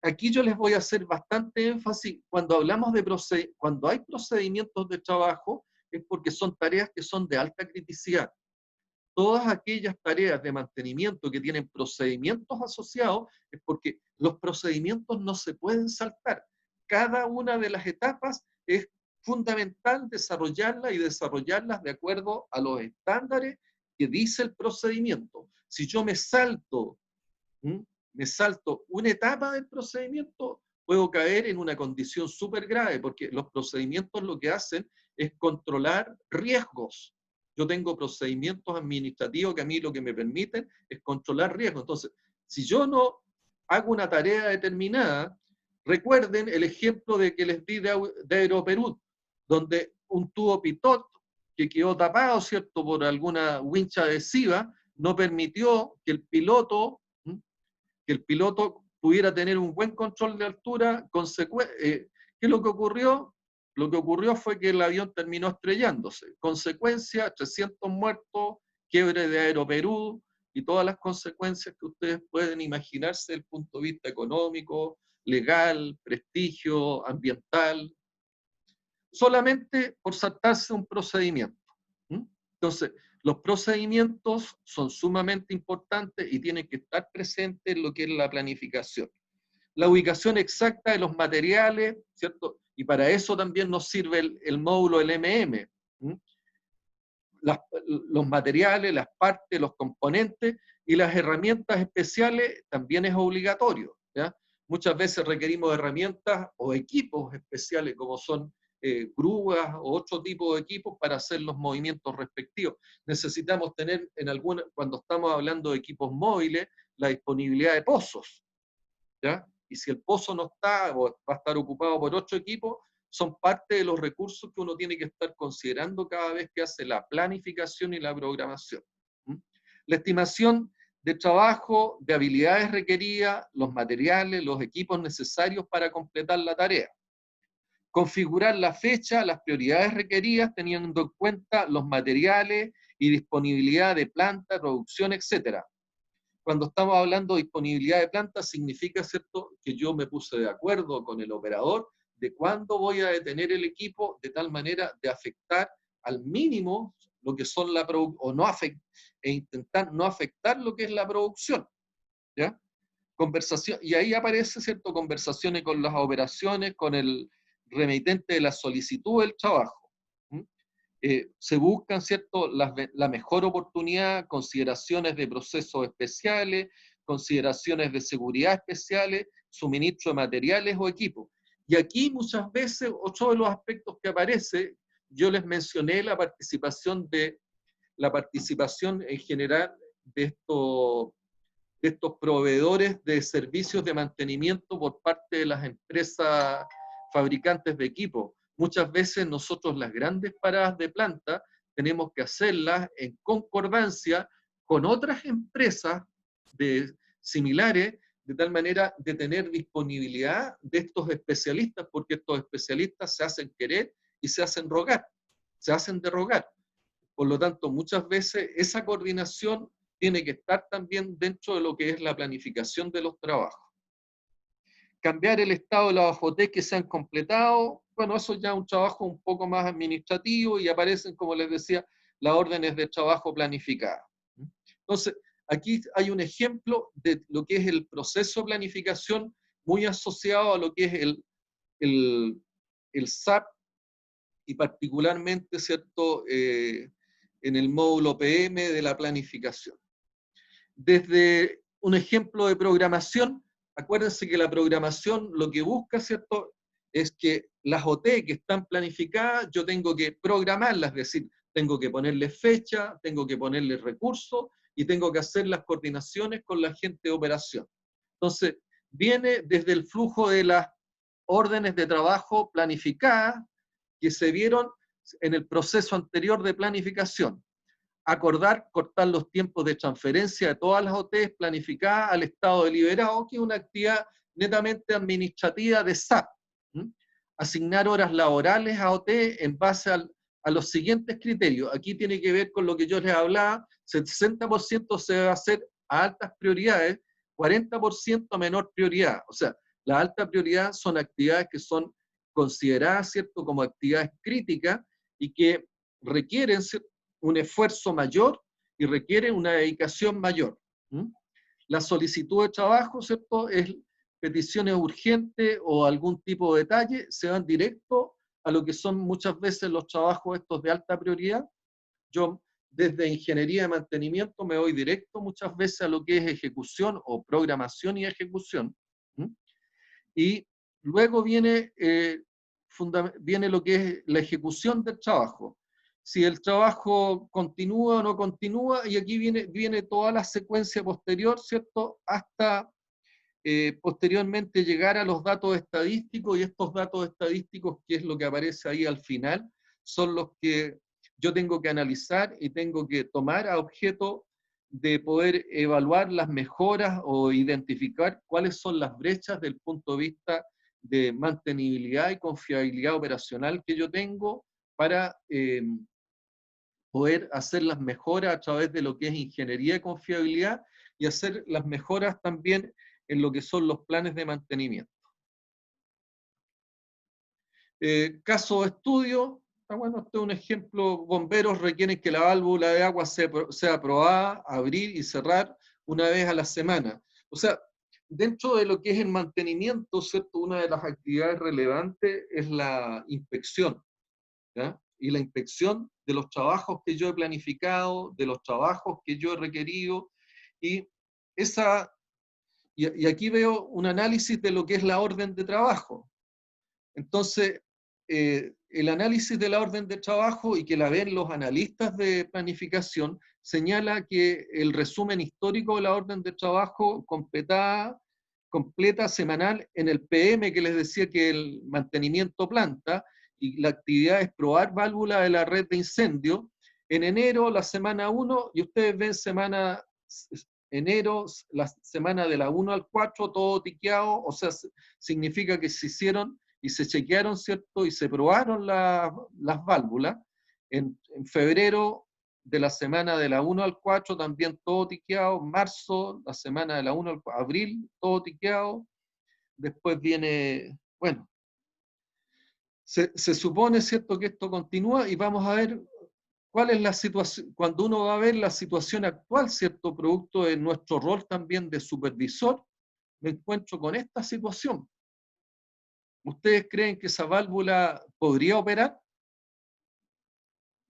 Aquí yo les voy a hacer bastante énfasis, cuando hablamos de cuando hay procedimientos de trabajo, es porque son tareas que son de alta criticidad. Todas aquellas tareas de mantenimiento que tienen procedimientos asociados, es porque los procedimientos no se pueden saltar. Cada una de las etapas es fundamental desarrollarlas y desarrollarlas de acuerdo a los estándares que dice el procedimiento. Si yo me salto una etapa del procedimiento, puedo caer en una condición súper grave, porque los procedimientos lo que hacen es controlar riesgos. Yo tengo procedimientos administrativos que a mí lo que me permiten es controlar riesgos. Entonces, si yo no hago una tarea determinada, recuerden el ejemplo de que les di de Aeroperú, donde un tubo pitot que quedó tapado, ¿cierto?, por alguna wincha adhesiva, no permitió que el piloto pudiera tener un buen control de altura. ¿Qué es lo que ocurrió? Lo que ocurrió fue que el avión terminó estrellándose. Consecuencia, 300 muertos, quiebre de Aeroperú y todas las consecuencias que ustedes pueden imaginarse desde el punto de vista económico, legal, prestigio, ambiental, solamente por saltarse un procedimiento. Entonces, los procedimientos son sumamente importantes y tienen que estar presentes en lo que es la planificación. La ubicación exacta de los materiales, ¿cierto? Y para eso también nos sirve el módulo LMM. Los materiales, las partes, los componentes y las herramientas especiales también es obligatorio, ¿ya? Muchas veces requerimos herramientas o equipos especiales como son grúas o otro tipo de equipos para hacer los movimientos respectivos. Necesitamos tener cuando estamos hablando de equipos móviles, la disponibilidad de pozos, ¿ya? Y si el pozo no está o va a estar ocupado por otro equipo, son parte de los recursos que uno tiene que estar considerando cada vez que hace la planificación y la programación. La estimación de trabajo, de habilidades requeridas, los materiales, los equipos necesarios para completar la tarea. Configurar la fecha, las prioridades requeridas, teniendo en cuenta los materiales y disponibilidad de planta, producción, etc. Cuando estamos hablando de disponibilidad de planta, significa, ¿cierto?, que yo me puse de acuerdo con el operador de cuándo voy a detener el equipo de tal manera de afectar al mínimo lo que son la producción, e intentar no afectar lo que es la producción, ¿ya? Conversación, y ahí aparece, ¿cierto?, conversaciones con las operaciones, con el remitente de la solicitud del trabajo. Se buscan, ¿cierto?, la mejor oportunidad, consideraciones de procesos especiales, consideraciones de seguridad especiales, suministro de materiales o equipos. Y aquí muchas veces, otro de los aspectos que aparece, yo les mencioné la participación en general de estos proveedores de servicios de mantenimiento por parte de las empresas fabricantes de equipos. Muchas veces nosotros las grandes paradas de planta tenemos que hacerlas en concordancia con otras empresas similares, de tal manera de tener disponibilidad de estos especialistas, porque estos especialistas se hacen querer y se hacen rogar, se hacen de rogar. Por lo tanto, muchas veces esa coordinación tiene que estar también dentro de lo que es la planificación de los trabajos. Cambiar el estado de las OT que se han completado, bueno, eso ya es un trabajo un poco más administrativo y aparecen, como les decía, las órdenes de trabajo planificadas. Entonces, aquí hay un ejemplo de lo que es el proceso de planificación muy asociado a lo que es el SAP y particularmente, ¿cierto?, en el módulo PM de la planificación. Desde un ejemplo de programación, acuérdense que la programación lo que busca, ¿cierto?, es que las OT que están planificadas, yo tengo que programarlas, es decir, tengo que ponerle fecha, tengo que ponerle recursos y tengo que hacer las coordinaciones con la gente de operación. Entonces, viene desde el flujo de las órdenes de trabajo planificadas que se vieron en el proceso anterior de planificación. Acordar, cortar los tiempos de transferencia de todas las OTs planificadas al estado deliberado, que es una actividad netamente administrativa de SAP. Asignar horas laborales a OT en base a los siguientes criterios. Aquí tiene que ver con lo que yo les hablaba, 60% se va a hacer a altas prioridades, 40% a menor prioridad. O sea, la alta prioridad son actividades que son consideradas, ¿cierto?, como actividades críticas y que requieren, ¿cierto?, un esfuerzo mayor y requiere una dedicación mayor. La solicitud de trabajo, ¿cierto?, es peticiones urgentes o algún tipo de detalle, se van directo a lo que son muchas veces los trabajos estos de alta prioridad. Yo desde ingeniería de mantenimiento me voy directo muchas veces a lo que es ejecución o programación y ejecución. Y luego viene, viene lo que es la ejecución del trabajo. Si el trabajo continúa o no continúa, y aquí viene toda la secuencia posterior, ¿cierto?, hasta posteriormente llegar a los datos estadísticos, y estos datos estadísticos, que es lo que aparece ahí al final, son los que yo tengo que analizar y tengo que tomar a objeto de poder evaluar las mejoras o identificar cuáles son las brechas del punto de vista de mantenibilidad y confiabilidad operacional que yo tengo para poder hacer las mejoras a través de lo que es ingeniería de confiabilidad y hacer las mejoras también en lo que son los planes de mantenimiento. Caso de estudio, bueno, este es un ejemplo: bomberos requieren que la válvula de agua sea probada, abrir y cerrar una vez a la semana. O sea, dentro de lo que es el mantenimiento, ¿cierto?, una de las actividades relevantes es la inspección, ¿ya? Y la inspección de los trabajos que yo he planificado, de los trabajos que yo he requerido, y aquí veo un análisis de lo que es la orden de trabajo. Entonces, el análisis de la orden de trabajo, y que la ven los analistas de planificación, señala que el resumen histórico de la orden de trabajo completa semanal en el PM, que les decía que el mantenimiento planta, y la actividad es probar válvula de la red de incendio. En enero, la semana 1, y ustedes ven enero, la semana de la 1 al 4, todo tiqueado, o sea, significa que se hicieron y se chequearon, ¿cierto?, y se probaron las válvulas. En febrero, de la semana de la 1 al 4, también todo tiqueado. Marzo, la semana de la 1 al 4, abril, todo tiqueado. Después viene, bueno, se supone, ¿cierto?, que esto continúa, y vamos a ver cuál es la situación, cuando uno va a ver la situación actual, ¿cierto?, producto de nuestro rol también de supervisor, me encuentro con esta situación. ¿Ustedes creen que esa válvula podría operar?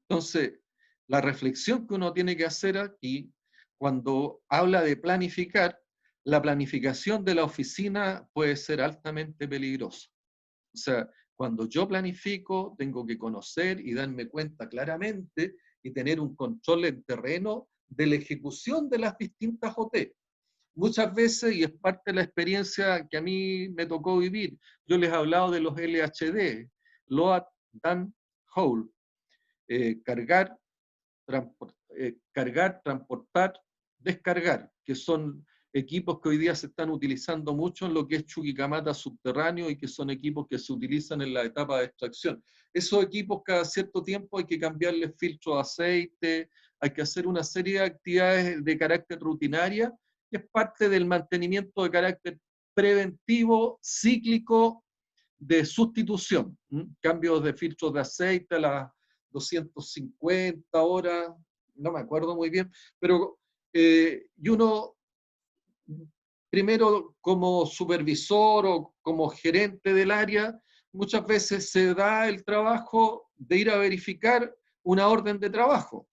Entonces, la reflexión que uno tiene que hacer aquí, cuando habla de planificar, la planificación de la oficina puede ser altamente peligrosa. O sea, cuando yo planifico, tengo que conocer y darme cuenta claramente y tener un control en terreno de la ejecución de las distintas OT. Muchas veces, y es parte de la experiencia que a mí me tocó vivir, yo les he hablado de los LHD, Load, Dan, Hold, cargar, transportar, descargar, que son equipos que hoy día se están utilizando mucho en lo que es Chuquicamata subterráneo y que son equipos que se utilizan en la etapa de extracción. Esos equipos cada cierto tiempo hay que cambiarles filtro de aceite, hay que hacer una serie de actividades de carácter rutinaria, que es parte del mantenimiento de carácter preventivo, cíclico, de sustitución. Cambios de filtros de aceite a las 250 horas, no me acuerdo muy bien, pero y uno primero como supervisor o como gerente del área, muchas veces se da el trabajo de ir a verificar una orden de trabajo.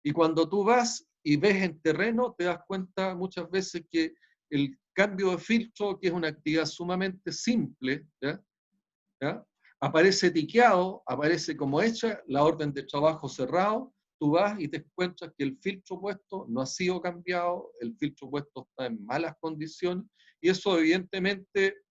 Y cuando tú vas y ves en terreno, te das cuenta muchas veces que el cambio de filtro, que es una actividad sumamente simple, ¿ya? Aparece tiqueado, aparece como hecha la orden de trabajo cerrado, tú vas y te encuentras que el filtro puesto no ha sido cambiado, el filtro puesto está en malas condiciones, y eso evidentemente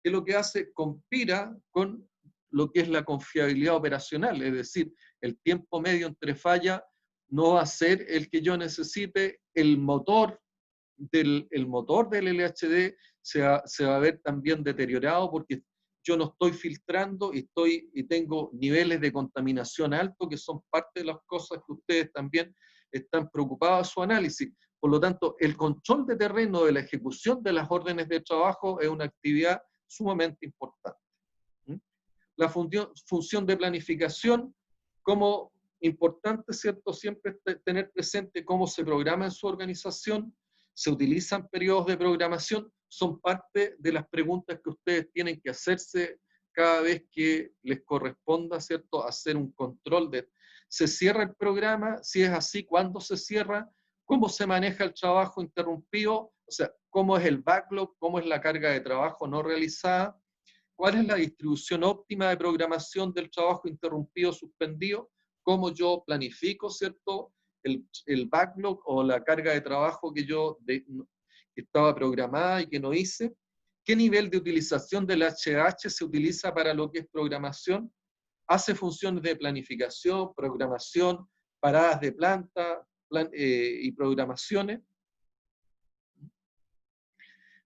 es lo que hace, conspira con lo que es la confiabilidad operacional, es decir, el tiempo medio entre fallas no va a ser el que yo necesite, el motor del LHD se va a ver también deteriorado porque yo no estoy filtrando y tengo niveles de contaminación altos que son parte de las cosas que ustedes también están preocupados de su análisis. Por lo tanto, el control de terreno de la ejecución de las órdenes de trabajo es una actividad sumamente importante. La función de planificación, como importante, ¿cierto? Siempre tener presente cómo se programa en su organización, se utilizan periodos de programación, son parte de las preguntas que ustedes tienen que hacerse cada vez que les corresponda, ¿cierto?, hacer un control de, ¿se cierra el programa? Si es así, ¿cuándo se cierra? ¿Cómo se maneja el trabajo interrumpido? O sea, ¿cómo es el backlog? ¿Cómo es la carga de trabajo no realizada? ¿Cuál es la distribución óptima de programación del trabajo interrumpido, suspendido? ¿Cómo yo planifico, ¿cierto?, el backlog o la carga de trabajo que yo que estaba programada y que no hice? ¿Qué nivel de utilización del HH se utiliza para lo que es programación? ¿Hace funciones de planificación, programación, paradas de planta y programaciones?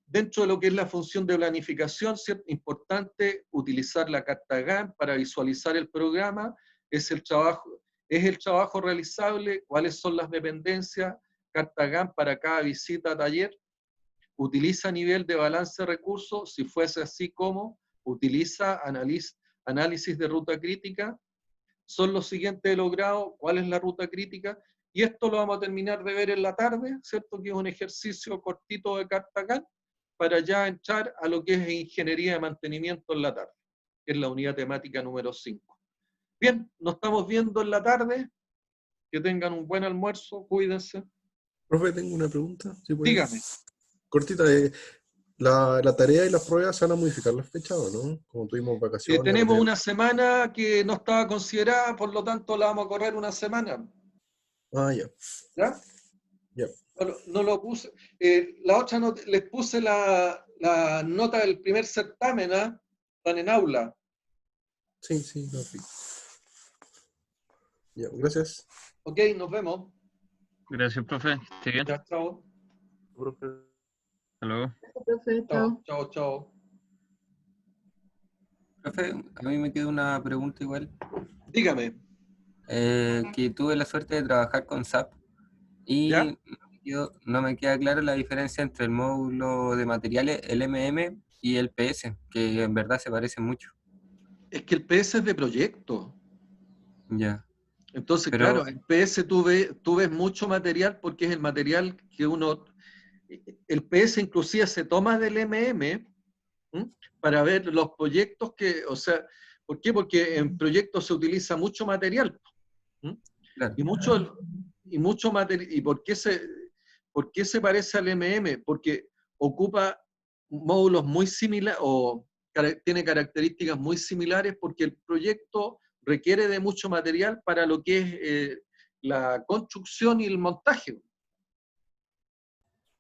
Dentro de lo que es la función de planificación, es importante utilizar la carta Gantt para visualizar el programa, es el trabajo realizable, cuáles son las dependencias, carta Gantt para cada visita a taller, utiliza nivel de balance de recursos, si fuese así como, utiliza análisis de ruta crítica, son los siguientes de logrado, cuál es la ruta crítica, y esto lo vamos a terminar de ver en la tarde, ¿cierto? Que es un ejercicio cortito de carta Gantt, para ya entrar a lo que es ingeniería de mantenimiento en la tarde, que es la unidad temática número 5. Bien, nos estamos viendo en la tarde, que tengan un buen almuerzo, cuídense. Profe, tengo una pregunta. ¿Sí puede? Dígame. Cortita, la tarea y las pruebas se van a modificar las fechas, ¿o no? Como tuvimos vacaciones. Tenemos una semana que no estaba considerada, por lo tanto la vamos a correr una semana. Ah, ya. ¿Ya? Ya. No lo puse. La otra les puse la nota del primer certamen, ¿ah? Están en aula. Sí, sí, lo vi. Ya, gracias. Ok, nos vemos. Gracias, profe. ¿Esté bien? Ya, chao. Profe. Hasta luego. Chao, chao, chao. Profe, a mí me queda una pregunta igual. Dígame. Que tuve la suerte de trabajar con SAP y ¿Ya? no me queda claro la diferencia entre el módulo de materiales, el MM y el PS, que en verdad se parecen mucho. Es que el PS es de proyecto. Ya. Entonces, Pero, claro, en PS tú ves mucho material porque es el material que uno... El PS inclusive se toma del MM para ver los proyectos que... O sea, ¿por qué? Porque en proyectos se utiliza mucho material. claro, Y mucho material. ¿Y por qué se parece al MM? Porque ocupa módulos muy similares o tiene características muy similares porque el proyecto requiere de mucho material para lo que es la construcción y el montaje.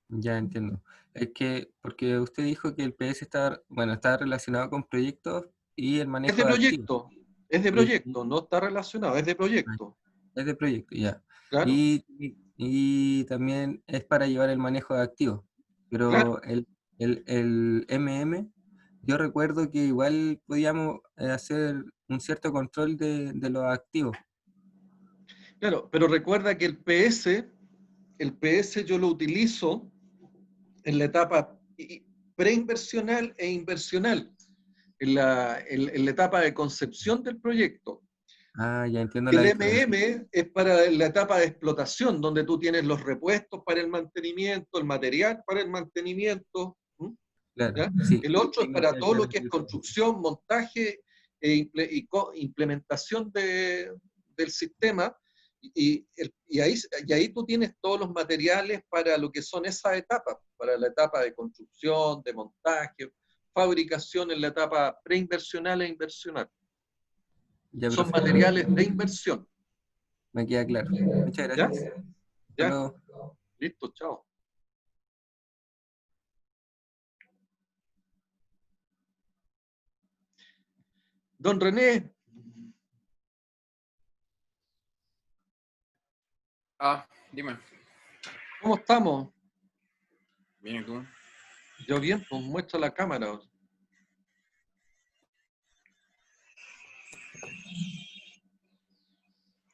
ya entiendo. Es que, porque usted dijo que el PS está relacionado con proyectos y el manejo de activos. Es de Y- proyecto, no está relacionado, es de proyecto. Es de proyecto, ya. Claro. Y y también es para llevar el manejo de activos. Pero Claro. el MM, yo recuerdo que igual podíamos hacer un cierto control de los activos. Claro, pero recuerda que el PS yo lo utilizo en la etapa preinversional e inversional, en la etapa de concepción del proyecto. Ah, ya entiendo la El diferencia. MM es para la etapa de explotación, donde tú tienes los repuestos para el mantenimiento, el material para el mantenimiento. Claro, ¿Ya? sí. El 8 es Sí, me para queda todo lo claro. que es construcción, montaje implementación del sistema. Y ahí tú tienes todos los materiales para lo que son esas etapas, para la etapa de construcción, de montaje, fabricación en la etapa preinversional e inversional. Ya, Son profe, materiales de inversión. me queda claro. Muchas ¿Ya? gracias. Hasta ¿Ya? luego. Listo, chao. Don René, Dime. ¿cómo estamos? Bien, ¿y tú? Yo bien, pues muestra la cámara.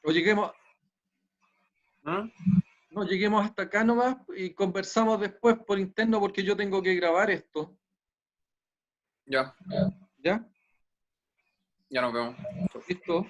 O lleguemos, ¿Ah? no, lleguemos hasta acá nomás y conversamos después por interno porque yo tengo que grabar esto. Ya, ¿Ya? ya nos vemos. Listo.